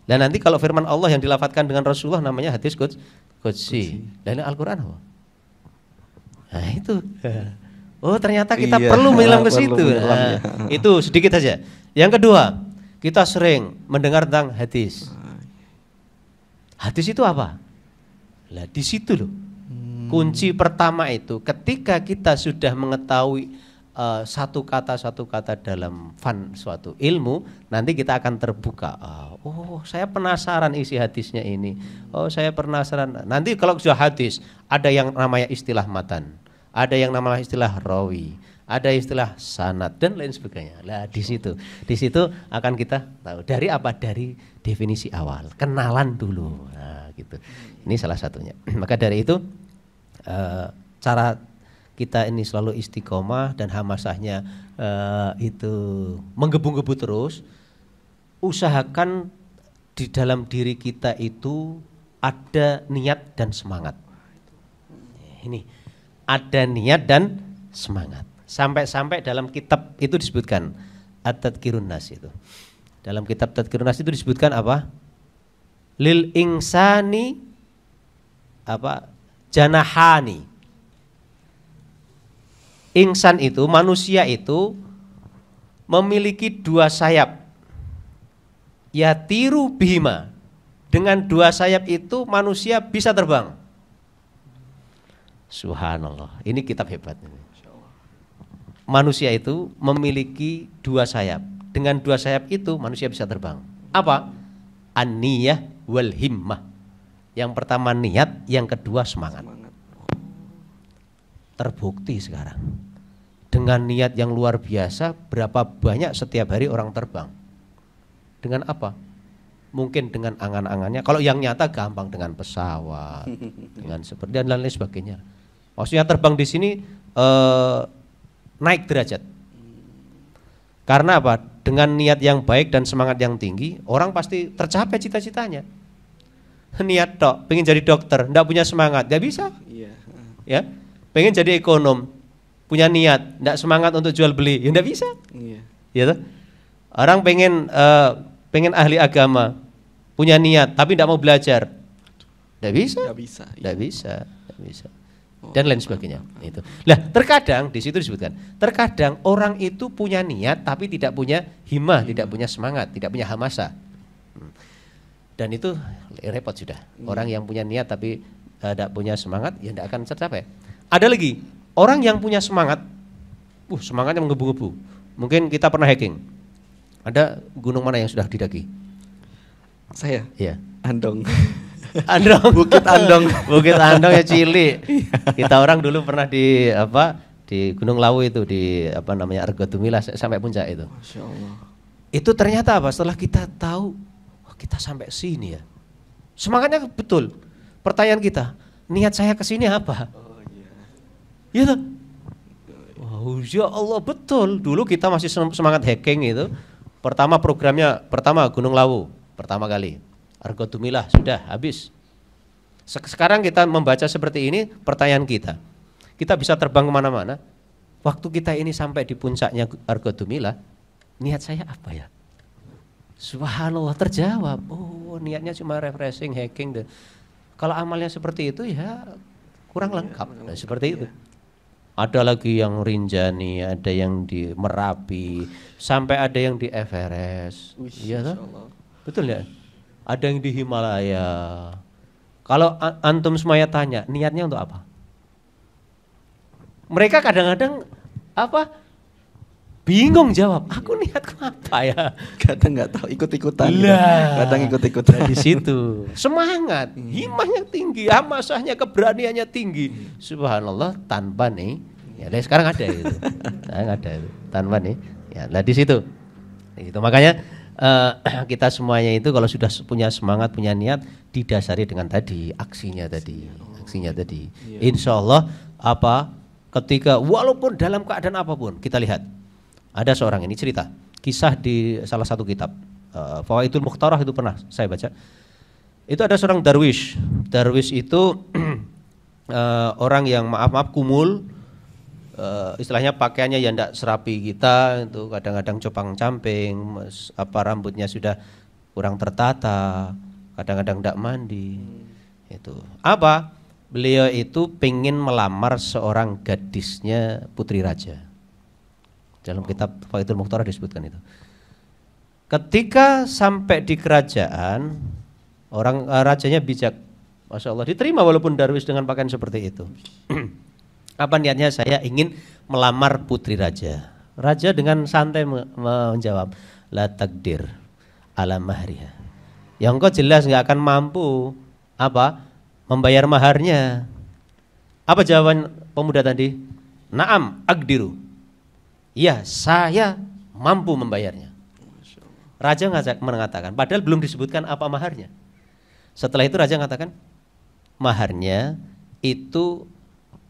Dan nanti kalau firman Allah yang dilafadzkan dengan Rasulullah namanya hadis qudsi. Dan Al-Quran apa? Nah itu. Oh ternyata kita perlu menyelam ke situ. Nah, itu sedikit saja. Yang kedua, kita sering mendengar tentang hadis. Hadis itu apa? Lah di situ loh. Kunci pertama itu ketika kita sudah mengetahui satu kata dalam suatu ilmu, nanti kita akan terbuka. Oh, saya penasaran isi hadisnya ini. Oh, saya penasaran. Nanti kalau sudah hadis, ada yang namanya istilah matan, ada yang namanya istilah rawi, ada istilah sanad dan lain sebagainya. Lah di situ akan kita tahu dari apa? Dari definisi awal, kenalan dulu. Nah, gitu. Ini salah satunya. Maka dari itu cara kita ini selalu istiqomah dan hamasahnya itu menggebu-gebu terus. Usahakan di dalam diri kita itu ada niat dan semangat. Ini ada niat dan semangat. Sampai-sampai dalam kitab itu disebutkan At-Tadhkirun Nas itu. Dalam kitab Tadhkirun Nas itu disebutkan apa? lil insani apa? Janahani. Insan itu, manusia itu memiliki dua sayap. Yatiru bihima. Dengan dua sayap itu manusia bisa terbang. Subhanallah. Ini kitab hebat. Manusia itu memiliki dua sayap. Dengan dua sayap itu manusia bisa terbang. Apa? An-niyah wal himmah. Yang pertama niat, yang kedua semangat. Terbukti sekarang. Dengan niat yang luar biasa, berapa banyak setiap hari orang terbang. Dengan apa? Mungkin dengan angan-angannya. Kalau yang nyata gampang dengan pesawat, dengan seperti dan lain sebagainya. Maksudnya terbang di sini naik derajat. Karena apa? Dengan niat yang baik dan semangat yang tinggi, orang pasti tercapai cita-citanya. Niat tok, pengen jadi dokter, enggak punya semangat, enggak bisa. Ya, pengen jadi ekonom, punya niat, enggak semangat untuk jual beli, ya enggak bisa. Ya toh? Orang pengen ahli agama, punya niat, tapi enggak mau belajar, enggak bisa. Enggak bisa. Dan lain sebagainya. Itu. Lah, terkadang di situ disebutkan, terkadang orang itu punya niat tapi tidak punya himmah, tidak punya semangat, tidak punya hamasa. Dan itu repot sudah. Orang yang punya niat tapi tidak punya semangat, ya tidak akan tercapai. Ada lagi, orang yang punya semangat, semangatnya menggebu-gebu. Mungkin kita pernah hiking. Ada gunung mana yang sudah didaki? Saya? Iya. Andong. Andong. Bukit Andong. Bukit Andong ya Cili. Kita orang dulu pernah di Gunung Lawu itu, di Argodumilah sampai puncak itu. Masya Allah. Itu ternyata apa? Setelah kita tahu, kita sampai sini ya. Semangatnya betul. Pertanyaan kita, niat saya ke sini apa? Iya toh? Wow, ya Allah betul. Dulu kita masih semangat hiking itu. Pertama Gunung Lawu, pertama kali. Argodumilah sudah habis. Sekarang kita membaca seperti ini, pertanyaan kita bisa terbang kemana-mana. Waktu kita ini sampai di puncaknya Argodumilah, niat saya apa ya? Subhanallah, terjawab. Oh, niatnya cuma refreshing, hiking. Kalau amalnya seperti itu ya kurang lengkap. Nah, seperti itu. Ada lagi yang Rinjani, ada yang di Merapi, sampai ada yang di Everest. Iya toh? Betul ya? Ada yang di Himalaya. Kalau antum semuanya tanya, niatnya untuk apa? Mereka kadang-kadang bingung jawab. Aku niatku apa ya? Kadang nggak tahu, ikut-ikutan. Kadang ikut-ikutan. Di situ semangat, himmahnya tinggi, hamasahnya, keberaniannya tinggi. Subhanallah, tanpa nih. Ya, sekarang ada itu. Sekarang ada itu. Tanpa nih. Ya, lah di situ. Itu makanya kita semuanya itu kalau sudah punya semangat, punya niat, didasari dengan aksinya tadi. Insya Allah ketika walaupun dalam keadaan apapun, kita lihat ada seorang ini cerita kisah di salah satu kitab Fawaidul Mukhtarah, itu pernah saya baca. Itu ada seorang darwish itu orang yang maaf kumul, istilahnya pakaiannya yang tidak serapi kita, itu kadang-kadang copang-camping, rambutnya sudah kurang tertata, kadang-kadang tidak mandi. Itu beliau itu pengen melamar seorang gadisnya putri raja. Dalam kitab Fawaidul Mukhtarah disebutkan itu. Ketika sampai di kerajaan, rajanya bijak, Masya Allah, diterima walaupun darwis dengan pakaian seperti itu. Apa niatnya? Saya ingin melamar putri raja. Raja dengan santai menjawab, la takdir ala mahriha. Yang engkau jelas nggak akan mampu membayar maharnya. Apa jawaban pemuda tadi? Naam agdiru. Iya, saya mampu membayarnya. Raja mengatakan, padahal belum disebutkan apa maharnya. Setelah itu raja mengatakan, maharnya itu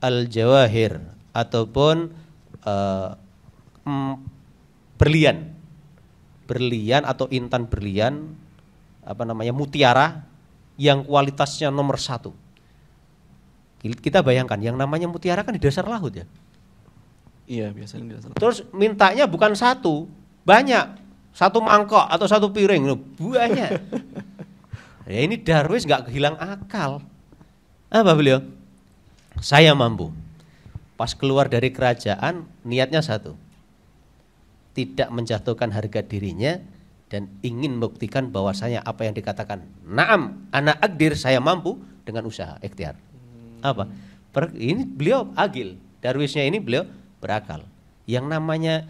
al-jawahir ataupun berlian atau intan berlian, mutiara yang kualitasnya nomor 1. Kita bayangkan yang namanya mutiara kan di dasar laut ya. Iya, biasanya di dasar laut. Terus mintanya bukan 1, banyak, 1 mangkok atau 1 piring, banyak. Ya ini Darwis nggak hilang akal. Apa beliau? Saya mampu. Pas keluar dari kerajaan niatnya satu, tidak menjatuhkan harga dirinya dan ingin membuktikan bahwasanya apa yang dikatakan naam ana aqdir, saya mampu, dengan usaha ikhtiar. Apa? Ini beliau agil. Darwisnya ini beliau berakal. Yang namanya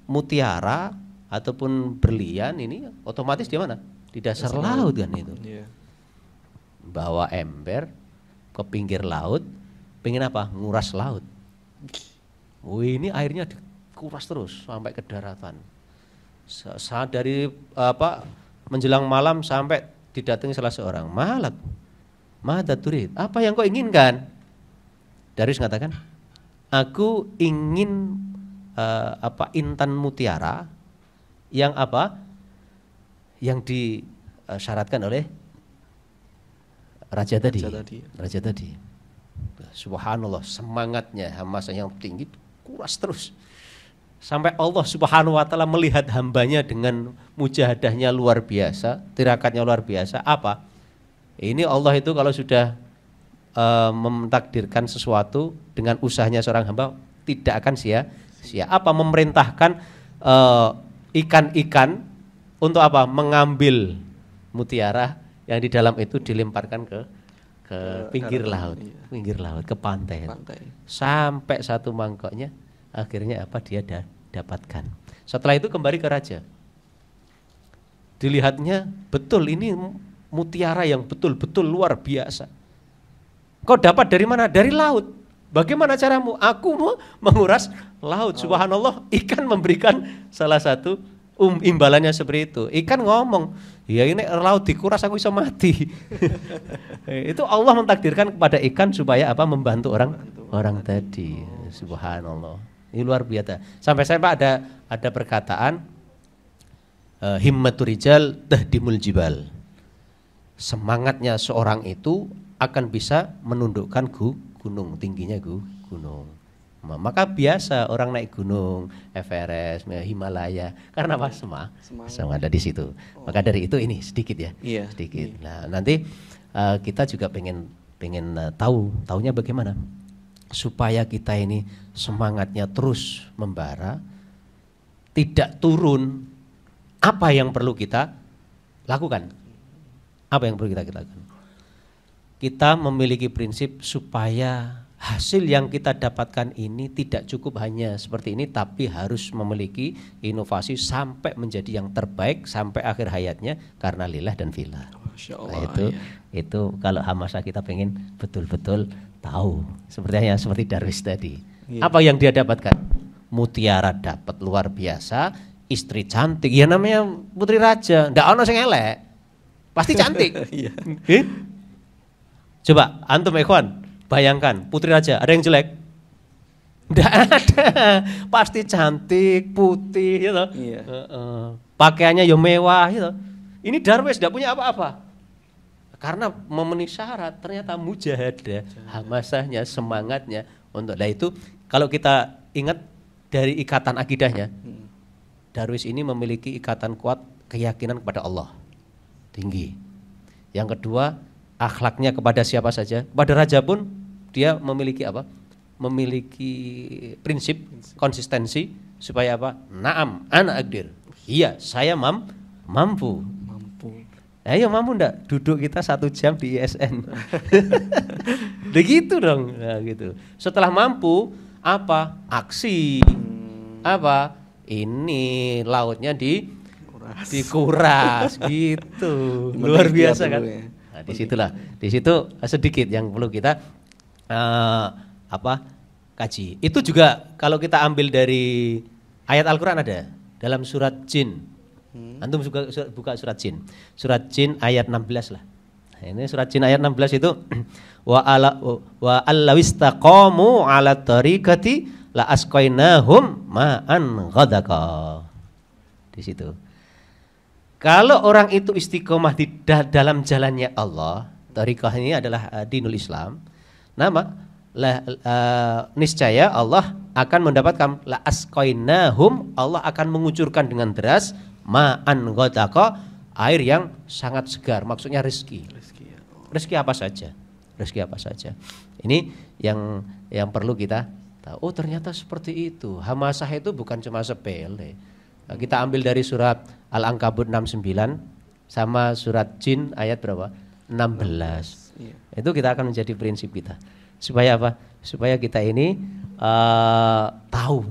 mutiara ataupun berlian ini otomatis di mana? Di dasar laut kan itu. Bawa ember ke pinggir laut, pengen apa? Nguras laut. Ini airnya dikuras terus sampai ke daratan. Saat dari menjelang malam sampai didatangi salah seorang, malak, mada turid, apa yang kau inginkan? Darius mengatakan, aku ingin intan mutiara yang yang disyaratkan oleh raja tadi. Subhanallah, semangatnya hamasa yang tinggi, kuras terus. Sampai Allah Subhanahu wa taala melihat hambanya dengan mujahadahnya luar biasa, tirakatnya luar biasa. Apa? Ini Allah itu kalau sudah mentakdirkan sesuatu dengan usahanya seorang hamba tidak akan sia-sia. Apa? Memerintahkan ikan-ikan untuk apa? Mengambil mutiara yang di dalam itu dilemparkan ke pinggir laut, ke pantai. Sampai satu mangkoknya akhirnya dia dapatkan. Setelah itu kembali ke raja. Dilihatnya betul ini mutiara yang betul-betul luar biasa. Kau dapat dari mana? Dari laut. Bagaimana caramu? Aku mau menguras laut. Subhanallah, ikan memberikan salah satu imbalannya seperti itu. Ikan ngomong, ya ini laut dikuras aku bisa mati. Itu Allah mentakdirkan kepada ikan supaya membantu orang tadi. Subhanallah, ini luar biasa. Sampai ada perkataan himmatur rijal tahdimul jibal. Semangatnya seorang itu akan bisa menundukkan gunung, tingginya gunung. Maka biasa orang naik gunung, Everest, Himalaya, karena apa? Semua ada di situ. Maka dari itu ini sedikit ya, sedikit. Nah nanti kita juga pengen tahunya bagaimana supaya kita ini semangatnya terus membara, tidak turun. Apa yang perlu kita lakukan? Apa yang perlu kita lakukan? Kita memiliki prinsip supaya hasil yang kita dapatkan ini tidak cukup hanya seperti ini, tapi harus memiliki inovasi sampai menjadi yang terbaik sampai akhir hayatnya karena lillah dan fillah. Nah, itu kalau hamasa kita pengen betul-betul tahu seperti Darwis tadi. Apa yang dia dapatkan? Mutiara dapat luar biasa, istri cantik. Ya namanya putri raja, ndak ono sing elek. Pasti cantik. Coba antum ikhwan bayangkan putri raja, ada yang jelek? Tidak ada, pasti cantik, putih, gitu. Pakaiannya yo mewah, gitu. Ini Darwis tidak punya apa-apa, karena memenuhi syarat. Ternyata mujahadah, hamasahnya, semangatnya untuk. Nah itu kalau kita ingat dari ikatan akidahnya, Darwis ini memiliki ikatan kuat, keyakinan kepada Allah tinggi. Yang kedua, akhlaknya kepada siapa saja, kepada raja pun dia memiliki apa? Memiliki prinsip konsistensi supaya apa? Naam, ana aqdir. Iya, saya mampu. Ayo mampu ndak? Duduk kita 1 jam di ISN. Begitu dong. Nah, gitu. Setelah mampu apa? Aksi. Apa? Ini lautnya dikuras gitu. Luar biasa kan? Nah, di situ sedikit yang perlu kita kaji. Itu juga kalau kita ambil dari ayat Al-Qur'an ada dalam surat Jin. Antum juga buka surat Jin. Surat Jin ayat 16 lah. Nah, ini surat Jin ayat 16 itu wa allawistaqamu ala tariqati la asqainahum ma'an ghadaqa. Di situ. Kalau orang itu istiqomah di dalam jalannya Allah, tariqah ini adalah dinul Islam. Niscaya Allah akan mendapatkan la asqainahum, Allah akan mengucurkan dengan deras ma'an ghadaqa, Air yang sangat segar, maksudnya rezeki. Rezeki apa saja? Rezeki apa saja? Ini yang perlu kita tahu. Oh, ternyata seperti itu. Hamasah itu bukan cuma sepele. Nah, kita ambil dari surat Al-Ankabut 69 sama surat Jin ayat berapa? 16. Itu kita akan menjadi prinsip kita. Supaya apa? Supaya kita ini tahu.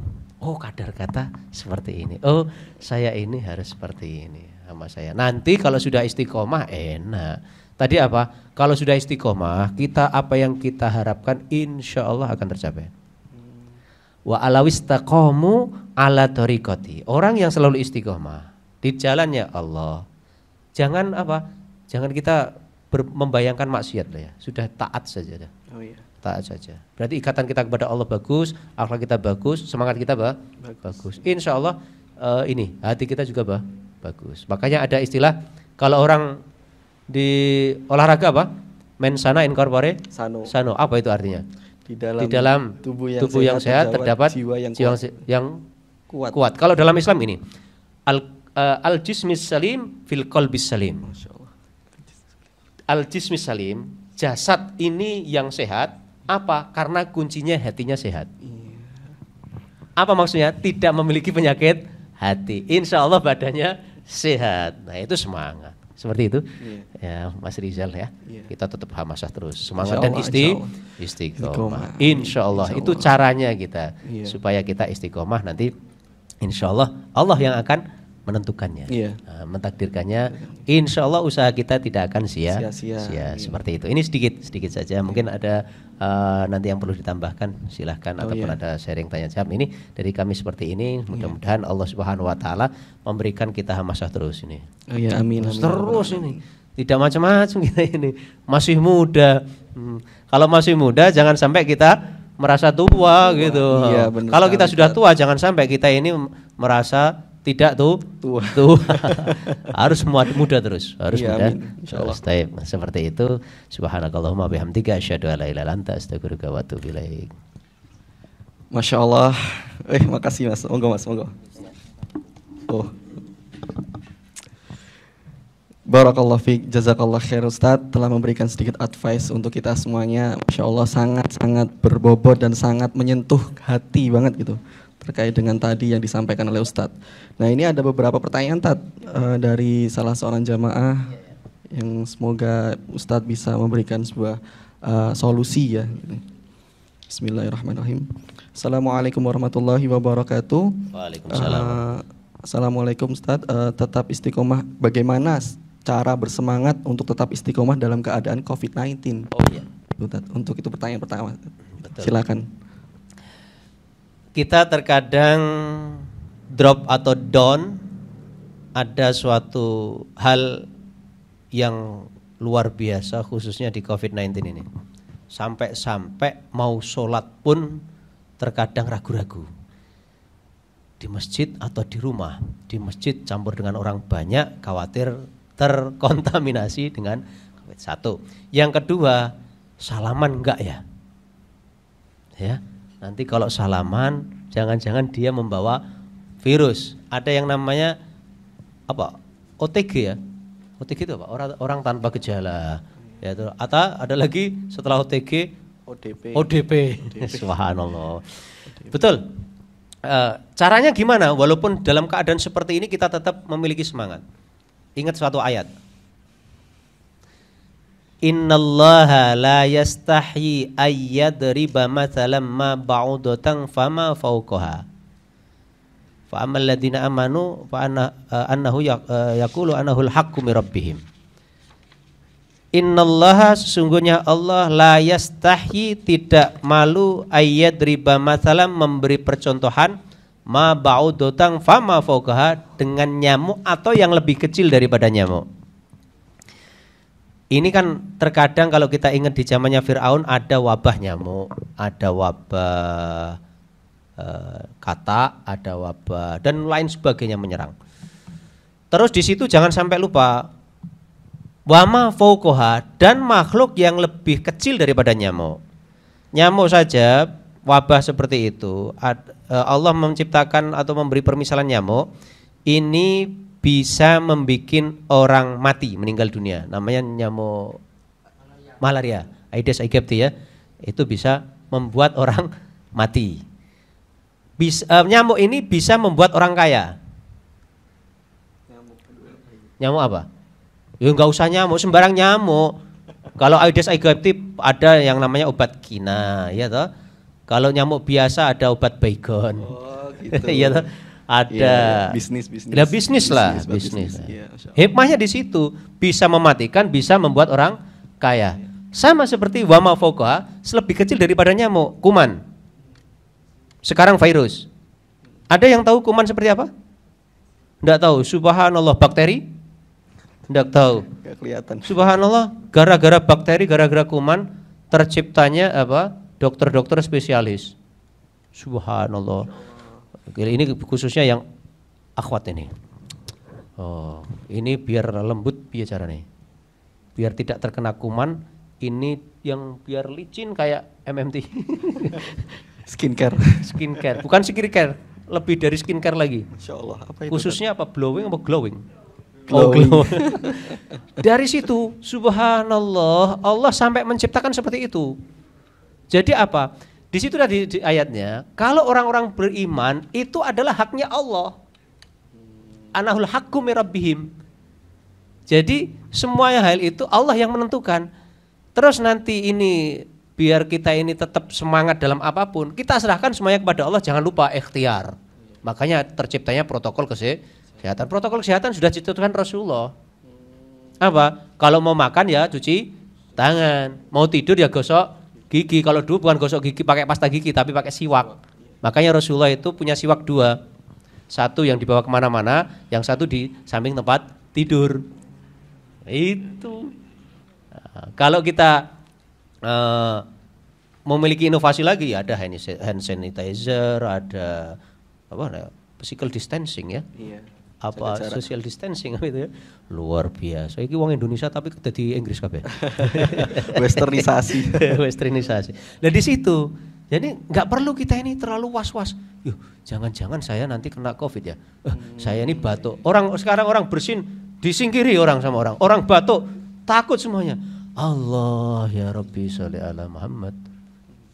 Oh, kadar kata seperti ini. Oh, saya ini harus seperti ini sama saya. Nanti kalau sudah istiqomah enak. Tadi apa? Kalau sudah istiqomah, kita apa yang kita harapkan insya Allah akan tercapai. Wa alawistaqomu ala thoriqati. Orang yang selalu istiqomah di jalannya Allah. Jangan apa? Jangan kita membayangkan maksiat lah ya. Sudah taat saja dah. Oh iya. Taat saja. Berarti ikatan kita kepada Allah bagus, akhlak kita bagus, semangat kita bagus. Insya Allah ini hati kita juga bagus. Makanya ada istilah kalau orang di olahraga apa? Mensana in corpore sano. Apa itu artinya? Di dalam tubuh yang sehat terdapat jiwa yang kuat. Kalau dalam Islam ini al jismis salim fil qalbis salim. Al jismis salim, jasad ini yang sehat. Apa? Karena kuncinya hatinya sehat. Apa maksudnya? Tidak memiliki penyakit hati. Insya Allah badannya sehat. Nah itu semangat. Seperti itu ya Mas Rizal ya. Kita tetap hamasah terus. Semangat dan istiqomah. Insya Allah itu caranya kita. Supaya kita istiqomah nanti insya Allah Allah yang akan menentukannya, mentakdirkannya. Insya Allah usaha kita tidak akan sia-sia. Seperti itu. Ini sedikit saja. Mungkin ada nanti yang perlu ditambahkan, silahkan ataupun ada sharing tanya jawab. Ini dari kami seperti ini. Mudah-mudahan Allah Subhanahu Wa Taala memberikan kita hamasah terus ini. Amin. Terus ini. Tidak macam-macam kita ini. Masih muda. Kalau masih muda jangan sampai kita merasa tua gitu. Kalau kita sudah tua jangan sampai kita ini merasa tidak tua. Harus muda terus, harus muda. Insyaallah. Seperti itu. Subhanakallahumma bihamdika asyhadu an la ilaha illa anta astaghfiruka wa atubu ilaik. Masya Allah. Makasih Mas. Monggo Mas, monggo. Oh. Barakallahu fiik, jazakallah khair Ustadz telah memberikan sedikit advice untuk kita semuanya. Masya Allah sangat berbobot dan sangat menyentuh hati banget gitu terkait dengan tadi yang disampaikan oleh Ustadz. Nah ini ada beberapa pertanyaan dari salah seorang jamaah yang semoga Ustadz bisa memberikan sebuah solusi ya. Bismillahirrahmanirrahim. Assalamualaikum warahmatullahi wabarakatuh. Waalaikumsalam. Assalamualaikum Ustadz, tetap istiqomah. Bagaimana cara bersemangat untuk tetap istiqomah dalam keadaan COVID-19? Oh iya. Untuk itu pertanyaan pertama. Betul. Silakan. Kita terkadang drop atau down, ada suatu hal yang luar biasa khususnya di COVID-19 ini. Sampai mau sholat pun terkadang ragu-ragu. Di masjid atau di rumah. Di masjid campur dengan orang banyak, khawatir terkontaminasi dengan COVID-1. Yang kedua, salaman enggak ya? Ya. Nanti kalau salaman, jangan-jangan dia membawa virus. Ada yang namanya apa? OTG ya. OTG itu apa? Orang tanpa gejala. Ya, atau ada lagi setelah OTG ODP. Subhanallah. Betul. Caranya gimana? Walaupun dalam keadaan seperti ini kita tetap memiliki semangat. Ingat suatu ayat. Innallaha la yastahyi ayyadriba mathalan ma ba'udatan fama fawqaha. Fa ammal ladzina amanu fa annahu yaqulu annahul haqqu mir rabbihim. Innallaha sesungguhnya Allah la yastahyi tidak malu ayyadriba mathalan memberi percontohan ma ba'udatan fama fawqaha dengan nyamuk atau yang lebih kecil daripada nyamuk. Ini kan terkadang kalau kita ingat di zamannya Fir'aun ada wabah nyamuk, ada wabah katak, ada wabah dan lain sebagainya menyerang. Terus di situ jangan sampai lupa wama fauqaha dan makhluk yang lebih kecil daripada nyamuk. Nyamuk saja wabah seperti itu Allah menciptakan atau memberi permisalan nyamuk ini bisa membuat orang mati, meninggal dunia. Namanya nyamuk malaria, Aedes aegypti ya. Itu bisa membuat orang mati. Nyamuk ini bisa membuat orang kaya. Nyamuk apa? Ya enggak usah nyamuk, sembarang nyamuk. Kalau Aedes aegypti ada yang namanya obat kina, ya toh. Kalau nyamuk biasa ada obat baygon. Oh, gitu. Ya toh. Ada bisnis. Ya bisnis lah. Ya, hikmahnya di situ, bisa mematikan, bisa membuat orang kaya. Sama seperti wama foka, lebih kecil daripada nyamuk, kuman. Sekarang virus. Ada yang tahu kuman seperti apa? Enggak tahu. Subhanallah, bakteri? Enggak tahu. Enggak kelihatan. Subhanallah, gara-gara bakteri, gara-gara kuman terciptanya apa? Dokter-dokter spesialis. Subhanallah. Ini khususnya yang akhwat ini. Oh, ini biar lembut biar caranya. Biar tidak terkena kuman, ini yang biar licin kayak MMT. Skincare, bukan skincare, lebih dari skincare lagi. Insya Allah. Apa itu? Khususnya apa? Blowing apa glowing? Glowing. Oh, dari situ, subhanallah, Allah sampai menciptakan seperti itu. Jadi apa? Di situ di ayatnya, kalau orang-orang beriman itu adalah haknya Allah. Anahul haqqu min rabbihim. Jadi semua hal itu Allah yang menentukan. Terus nanti ini biar kita ini tetap semangat dalam apapun, kita serahkan semuanya kepada Allah, jangan lupa ikhtiar. Makanya terciptanya protokol kesehatan. Protokol kesehatan sudah ditetapkan Rasulullah. Apa? Kalau mau makan ya cuci tangan, mau tidur ya gosok gigi. Kalau dulu bukan gosok gigi pakai pasta gigi, tapi pakai siwak. Makanya Rasulullah itu punya siwak 2. Satu yang dibawa kemana-mana, yang satu di samping tempat tidur. Itu. Nah, kalau kita memiliki inovasi lagi, ada hand sanitizer, ada apa? Physical distancing ya. Iya. Apa social distancing gitu ya. Luar biasa. Iki wong Indonesia tapi di Inggris kabeh. Westernisasi. Nah di situ. Jadi nggak perlu kita ini terlalu was-was. Yuh, jangan-jangan saya nanti kena Covid ya. Saya ini batuk. Sekarang orang bersin disingkiri orang sama orang. Orang batuk takut semuanya. Allah ya Rabbi sholli ala Muhammad.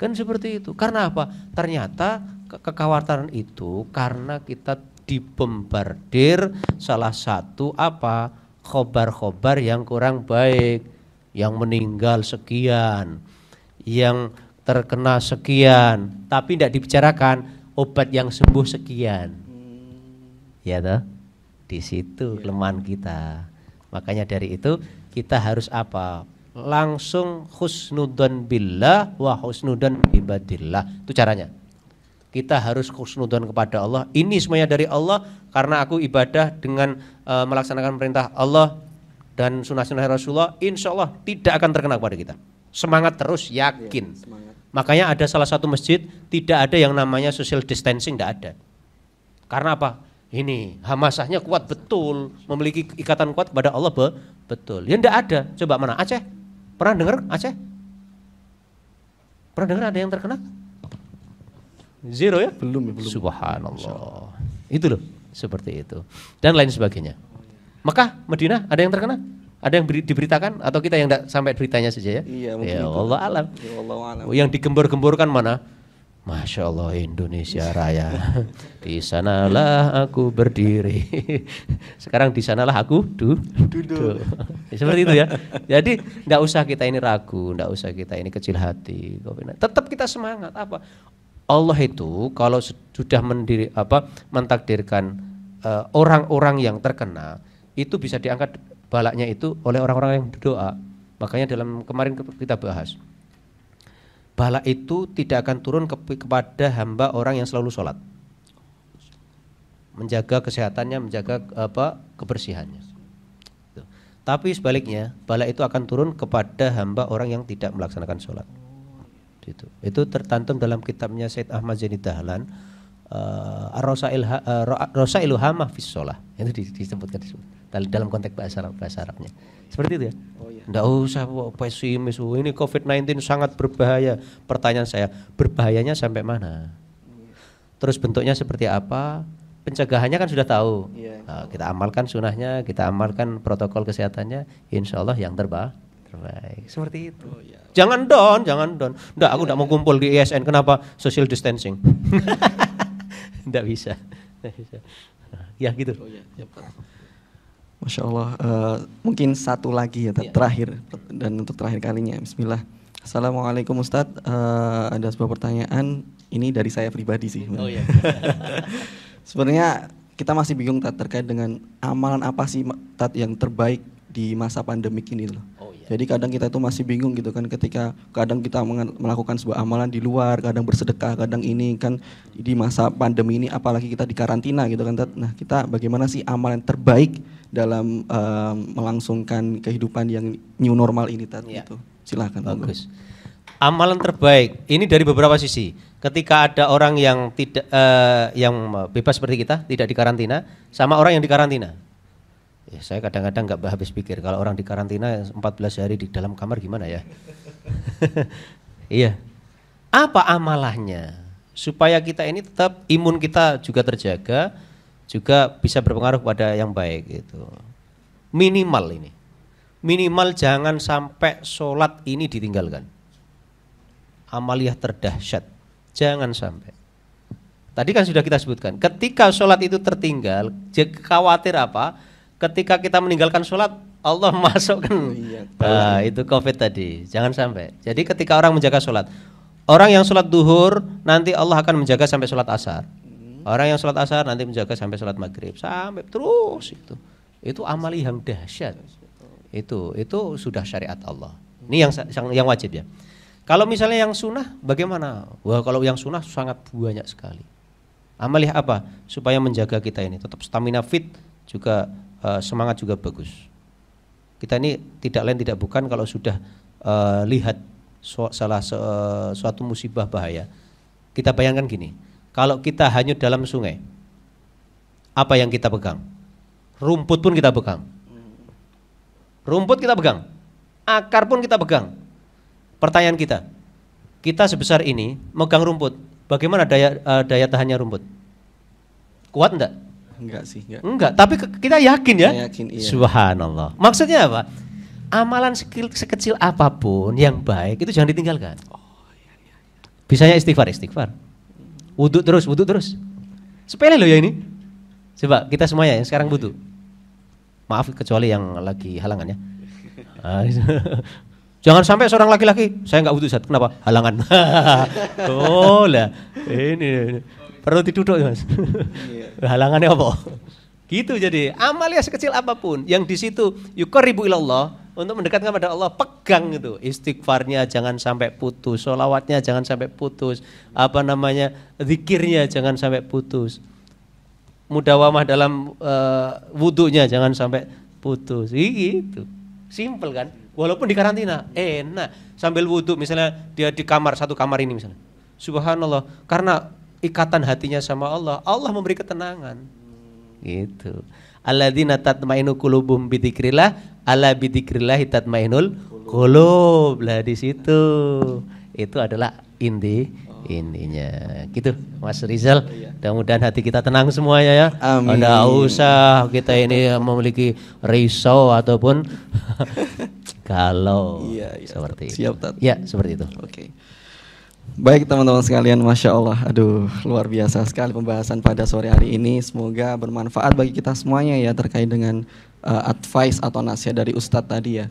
Kan seperti itu. Karena apa? Ternyata kekhawatiran itu karena kita dibombardir salah satu apa? Khobar-khobar yang kurang baik, yang meninggal sekian, yang terkena sekian, tapi tidak dibicarakan obat yang sembuh sekian. Ya toh? Di situ kelemahan kita. Makanya dari itu kita harus apa? Langsung husnudzon billah wa husnudzon ibadillah. Itu caranya. Kita harus husnudzon kepada Allah. Ini semuanya dari Allah karena aku ibadah dengan melaksanakan perintah Allah dan sunnah-sunnah Rasulullah, insya Allah tidak akan terkena kepada kita. Semangat terus, yakin. Makanya ada salah satu masjid tidak ada yang namanya social distancing, tidak ada. Karena apa? Ini hamasahnya kuat betul, memiliki ikatan kuat kepada Allah betul. Ya tidak ada. Coba mana? Aceh? Pernah dengar Aceh? Pernah dengar ada yang terkena? Zero ya? Belum. Subhanallah. Itu loh, seperti itu. Dan lain sebagainya. Mekah, Madinah ada yang terkena? Ada yang diberitakan atau kita yang tidak sampai beritanya saja ya? Iya, mungkin ya Allah alam. Ya Allah alam. Yang digembor-gemborkan mana? Masya Allah Indonesia Raya. Di sanalah aku berdiri. Sekarang di sanalah aku duduk. Seperti itu ya. Jadi tidak usah kita ini ragu, tidak usah kita ini kecil hati. Tetap kita semangat. Apa? Allah itu kalau sudah mentakdirkan orang-orang yang terkena itu bisa diangkat balaknya itu oleh orang-orang yang berdoa. Makanya dalam kemarin kita bahas. Bala itu tidak akan turun kepada hamba orang yang selalu sholat, menjaga kesehatannya, menjaga kebersihannya. Tapi sebaliknya, bala itu akan turun kepada hamba orang yang tidak melaksanakan sholat. Itu tercantum dalam kitabnya Said Ahmad Zaini Dahlan, Rosailu Hamah fis sholah. Itu disebutkan dalam konteks bahasa Arabnya. Seperti itu ya. Nggak usah pesimis, ini COVID-19 sangat berbahaya. Pertanyaan saya, berbahayanya sampai mana? Terus bentuknya seperti apa? pencegahannya kan sudah tahu. Nah, kita amalkan sunnahnya, kita amalkan protokol kesehatannya, insya Allah yang terbaik. Seperti itu. Jangan down. Enggak, aku enggak mau kumpul di ISN. Kenapa? Social distancing. Enggak bisa. Ya gitu. Masya Allah. Mungkin satu lagi ya, terakhir dan untuk terakhir kalinya. Bismillah. Assalamualaikum Ustadz. Ada sebuah pertanyaan. Ini dari saya pribadi sih. Sebenarnya kita masih bingung Tat, terkait dengan amalan apa sih Tat yang terbaik di masa pandemik ini loh. Jadi kadang kita itu masih bingung gitu kan, ketika kadang kita melakukan sebuah amalan di luar, kadang bersedekah, kadang ini kan di masa pandemi ini apalagi kita di karantina gitu kan Tat. Nah, kita bagaimana sih amalan terbaik dalam melangsungkan kehidupan yang new normal ini Tat gitu. Silakan. Bagus. Amalan terbaik ini dari beberapa sisi. Ketika ada orang yang tidak yang bebas seperti kita, tidak dikarantina, sama orang yang dikarantina. Ya, saya kadang-kadang nggak habis pikir kalau orang dikarantina 14 hari di dalam kamar gimana ya? Iya. Apa amalannya supaya kita ini tetap imun kita juga terjaga, juga bisa berpengaruh pada yang baik gitu. Minimal jangan sampai sholat ini ditinggalkan. Amaliyah terdahsyat, jangan sampai. Tadi kan sudah kita sebutkan, ketika sholat itu tertinggal, khawatir apa? Ketika kita meninggalkan sholat, Allah masukkan itu COVID tadi, jangan sampai. Jadi ketika orang menjaga sholat, orang yang sholat duhur nanti Allah akan menjaga sampai sholat asar. Orang yang sholat asar nanti menjaga sampai sholat maghrib, sampai terus itu amaliyah yang dahsyat. Itu sudah syariat Allah. Ini yang wajib ya. Kalau misalnya yang sunnah bagaimana? Wah, kalau yang sunnah sangat banyak sekali. Amaliyah apa? Supaya menjaga kita ini tetap stamina fit, juga semangat juga bagus. Kita ini tidak lain tidak bukan kalau sudah lihat suatu musibah bahaya. Kita bayangkan gini, kalau kita hanyut dalam sungai, apa yang kita pegang? Rumput pun kita pegang. Rumput kita pegang, akar pun kita pegang. Pertanyaan kita sebesar ini megang rumput, bagaimana daya tahannya rumput? Kuat enggak? Enggak sih. Enggak, tapi kita yakin ya? Yakin, iya. Subhanallah. Maksudnya apa? Amalan sekecil apapun yang baik itu jangan ditinggalkan. Bisanya istighfar. Wudhu terus. Sepele loh ya ini. Coba kita semuanya yang sekarang wudhu. Maaf kecuali yang lagi halangan ya. Jangan sampai seorang laki-laki, saya enggak wudhu Ustaz. Kenapa? Halangan. Oh lah, ini perlu diduduk Mas. Halangannya apa? Gitu. Jadi amalnya sekecil apapun yang di situ yuqarribu ilallah, untuk mendekatkan kepada Allah, pegang itu. Istighfarnya jangan sampai putus, sholawatnya jangan sampai putus, zikirnya jangan sampai putus, mudawamah dalam wudhunya jangan sampai putus. Gitu. Simple kan? Walaupun di karantina, enak. Sambil wudhu misalnya dia di satu kamar ini misalnya. Subhanallah, karena ikatan hatinya sama Allah, Allah memberi ketenangan. Gitu. Alladzina tatmainu qulubuhum bidzikrillah, ala bidzikrillah tatmainul qulub. Lah di situ. Itu adalah intinya. Gitu, Mas Rizal. Mudah-mudahan hati kita tenang semuanya ya. Amin. Tidak usah kita ini memiliki risau ataupun kalau seperti itu. Siap, Tat. Ya, seperti itu. Oke. Baik teman-teman sekalian, Masya Allah. Aduh, luar biasa sekali pembahasan pada sore hari ini. Semoga bermanfaat bagi kita semuanya ya, terkait dengan advice atau nasihat dari Ustadz tadi ya.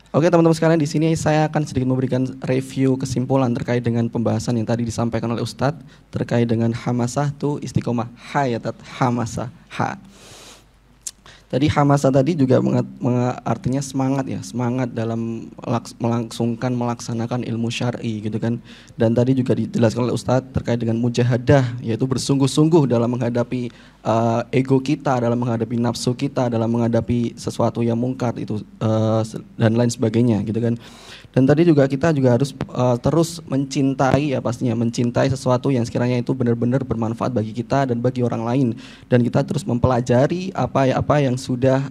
Oke teman-teman sekalian, di sini saya akan sedikit memberikan review kesimpulan terkait dengan pembahasan yang tadi disampaikan oleh Ustadz terkait dengan hamasah tu istiqomah hayat hamasah ha. Tadi hamasah tadi juga artinya semangat ya, semangat dalam melaksanakan ilmu syar'i gitu kan. Dan tadi juga dijelaskan oleh Ustadz terkait dengan mujahadah, yaitu bersungguh-sungguh dalam menghadapi ego kita, dalam menghadapi nafsu kita, dalam menghadapi sesuatu yang mungkar itu dan lain sebagainya gitu kan. Dan tadi juga kita juga harus terus mencintai ya, pastinya mencintai sesuatu yang sekiranya itu benar-benar bermanfaat bagi kita dan bagi orang lain, dan kita terus mempelajari apa yang sudah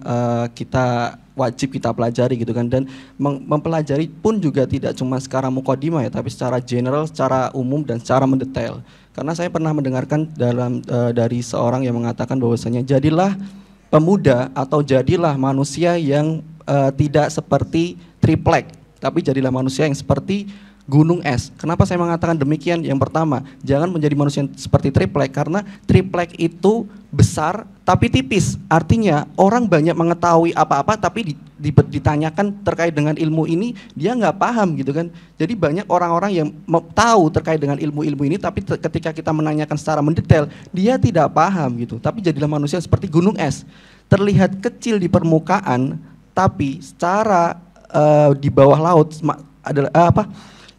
kita wajib kita pelajari gitu kan. Dan mempelajari pun juga tidak cuma secara muqaddimah ya, tapi secara general, secara umum dan secara mendetail. Karena saya pernah mendengarkan dari seorang yang mengatakan bahwasanya jadilah pemuda atau jadilah manusia yang tidak seperti triplek, tapi jadilah manusia yang seperti gunung es. Kenapa saya mengatakan demikian? Yang pertama, jangan menjadi manusia seperti triplek, karena triplek itu besar tapi tipis. Artinya orang banyak mengetahui apa-apa tapi ditanyakan terkait dengan ilmu ini dia nggak paham gitu kan. Jadi banyak orang-orang yang tahu terkait dengan ilmu-ilmu ini tapi ketika kita menanyakan secara mendetail dia tidak paham gitu. Tapi jadilah manusia seperti gunung es, terlihat kecil di permukaan tapi secara di bawah laut adalah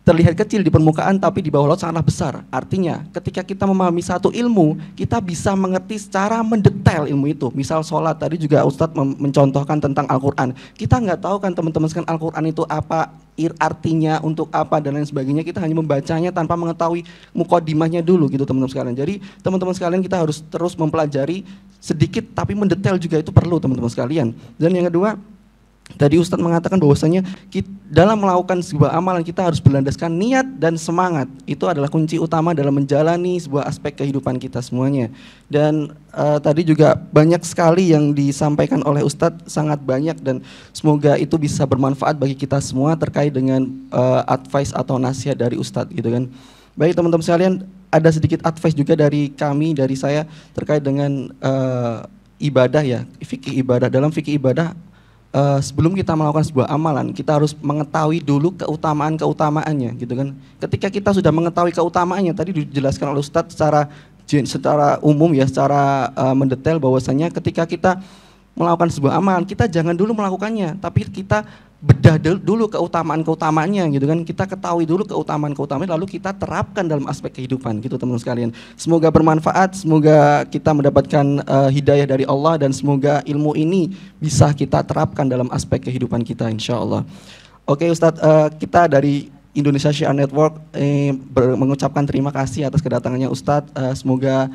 terlihat kecil di permukaan tapi di bawah laut sangatlah besar. Artinya ketika kita memahami satu ilmu, kita bisa mengerti secara mendetail ilmu itu. Misal sholat, tadi juga Ustadz mencontohkan tentang Al-Quran. Kita nggak tahu kan teman-teman sekalian Al-Quran itu apa, artinya untuk apa dan lain sebagainya. Kita hanya membacanya tanpa mengetahui mukodimahnya dulu gitu teman-teman sekalian. Jadi teman-teman sekalian kita harus terus mempelajari sedikit tapi mendetail juga itu perlu teman-teman sekalian. Dan yang kedua, tadi Ustadz mengatakan bahwasanya dalam melakukan sebuah amalan kita harus berlandaskan niat dan semangat. Itu adalah kunci utama dalam menjalani sebuah aspek kehidupan kita semuanya. Dan tadi juga banyak sekali yang disampaikan oleh Ustadz, sangat banyak, dan semoga itu bisa bermanfaat bagi kita semua terkait dengan advice atau nasihat dari Ustadz gitu kan. Baik teman-teman sekalian, ada sedikit advice juga dari kami, dari saya terkait dengan ibadah ya, fikih ibadah. Dalam fikih ibadah, sebelum kita melakukan sebuah amalan, kita harus mengetahui dulu keutamaannya gitu kan. Ketika kita sudah mengetahui keutamaannya, tadi dijelaskan oleh Ustadz secara umum ya, secara mendetail bahwasanya ketika kita melakukan sebuah amalan, kita jangan dulu melakukannya, tapi kita bedah dulu keutamaannya gitu kan. Kita ketahui dulu keutamaan lalu kita terapkan dalam aspek kehidupan gitu teman-teman sekalian. Semoga bermanfaat, semoga kita mendapatkan hidayah dari Allah, dan semoga ilmu ini bisa kita terapkan dalam aspek kehidupan kita insyaallah. Oke Ustadz, kita dari Indonesia Syiar Network mengucapkan terima kasih atas kedatangannya Ustadz. Semoga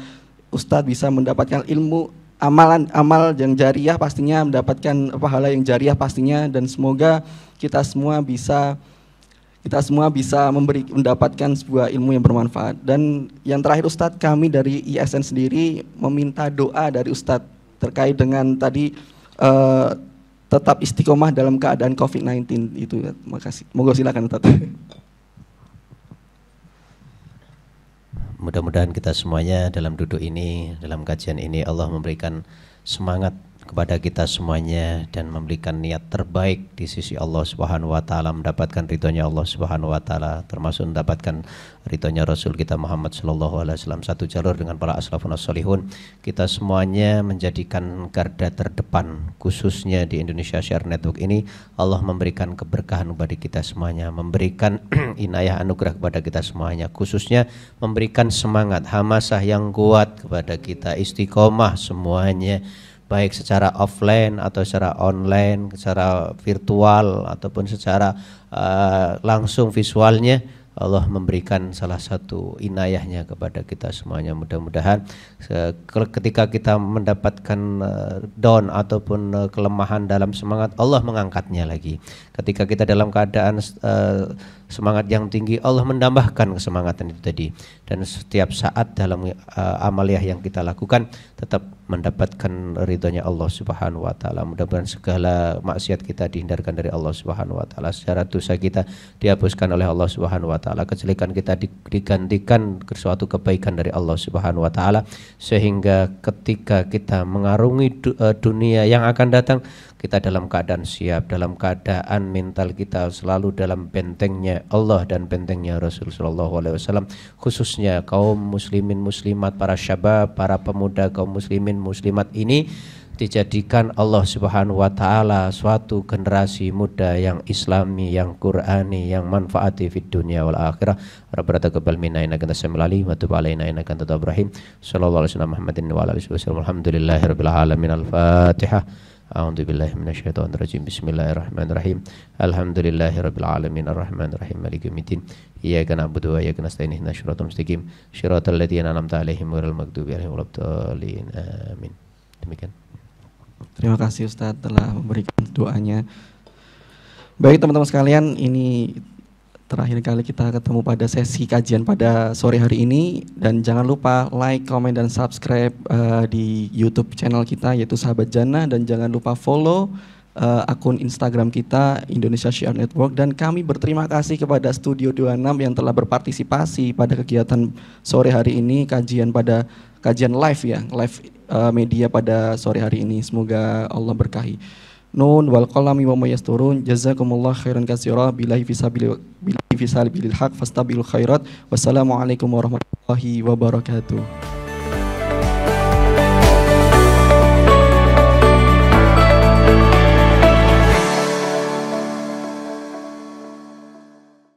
Ustadz bisa mendapatkan ilmu amal yang jariah pastinya, mendapatkan pahala yang jariah pastinya, dan semoga kita semua bisa mendapatkan sebuah ilmu yang bermanfaat. Dan yang terakhir Ustadz, kami dari ISN sendiri meminta doa dari Ustadz terkait dengan tadi tetap istiqomah dalam keadaan COVID-19 itu ya. Terima kasih. Monggo silakan Ustadz. Mudah-mudahan kita semuanya dalam duduk ini, dalam kajian ini, Allah memberikan semangat kepada kita semuanya dan memberikan niat terbaik di sisi Allah Subhanahu wa taala, mendapatkan ridhonya Allah Subhanahu wa taala, termasuk mendapatkan ridhonya Rasul kita Muhammad sallallahu alaihi wasallam, satu jalur dengan para aslafun as-solihun. Kita semuanya menjadikan garda terdepan, khususnya di Indonesia Syiar Network ini. Allah memberikan keberkahan kepada kita semuanya, memberikan inayah anugerah kepada kita semuanya, khususnya memberikan semangat, hamasah yang kuat kepada kita, istiqomah semuanya, baik secara offline atau secara online, secara virtual ataupun secara langsung visualnya. Allah memberikan salah satu inayahnya kepada kita semuanya. Mudah-mudahan ketika kita mendapatkan down ataupun kelemahan dalam semangat, Allah mengangkatnya lagi. Ketika kita dalam keadaan semangat yang tinggi, Allah menambahkan kesemangatan itu tadi. Dan setiap saat dalam amaliyah yang kita lakukan tetap mendapatkan ridhonya Allah Subhanahu wa taala. Mudah-mudahan segala maksiat kita dihindarkan dari Allah Subhanahu wa taala, secara dosa kita dihapuskan oleh Allah Subhanahu wa taala, kejelekan kita digantikan ke suatu kebaikan dari Allah Subhanahu wa taala, sehingga ketika kita mengarungi dunia yang akan datang, kita dalam keadaan siap, dalam keadaan mental kita selalu dalam bentengnya Allah dan bentengnya Rasul sallallahu alaihi wasallam, khususnya kaum muslimin muslimat, para syabab, para pemuda kaum muslimin muslimat ini dijadikan Allah Subhanahu wa taala suatu generasi muda yang islami, yang qur'ani, yang manfaati fid dunya wal akhirah. Rabbana taqabbal minna innaka antas samiul alim wa tub alaina innaka antat tawwabur rahim. Sallallahu alaihi wasallam Muhammadin wa ala alihi wasallam. Alhamdulillahirabbil alamin. Al-Fatihah. A'udzu billahi minasyaitonir rajim. Bismillahirrahmanirrahim. Alhamdulillahirabbil alamin arrahmanir rahim maliki yaumiddin. Iyyaka na'budu wa iyyaka nasta'in ihdinas siratal mustaqim. Shiratal ladzina an'amta 'alaihim ghairil maghdubi 'alaihim waladdallin. Amin. Demikian. Terima kasih Ustadz telah memberikan doanya. Baik teman-teman sekalian, ini terakhir kali kita ketemu pada sesi kajian pada sore hari ini, dan jangan lupa like, comment, dan subscribe di YouTube channel kita yaitu Sahabat Jannah, dan jangan lupa follow akun Instagram kita Indonesia Syiar Network. Dan kami berterima kasih kepada Studio 26 yang telah berpartisipasi pada kegiatan sore hari ini, kajian live ya, live media pada sore hari ini. Semoga Allah berkahi. Nun wal qalami wa ma yasturun. Jazakumullah khairan katsira. Billahi fisabilil haq fastabiqul khairat. Wassalamualaikum warahmatullahi wabarakatuh.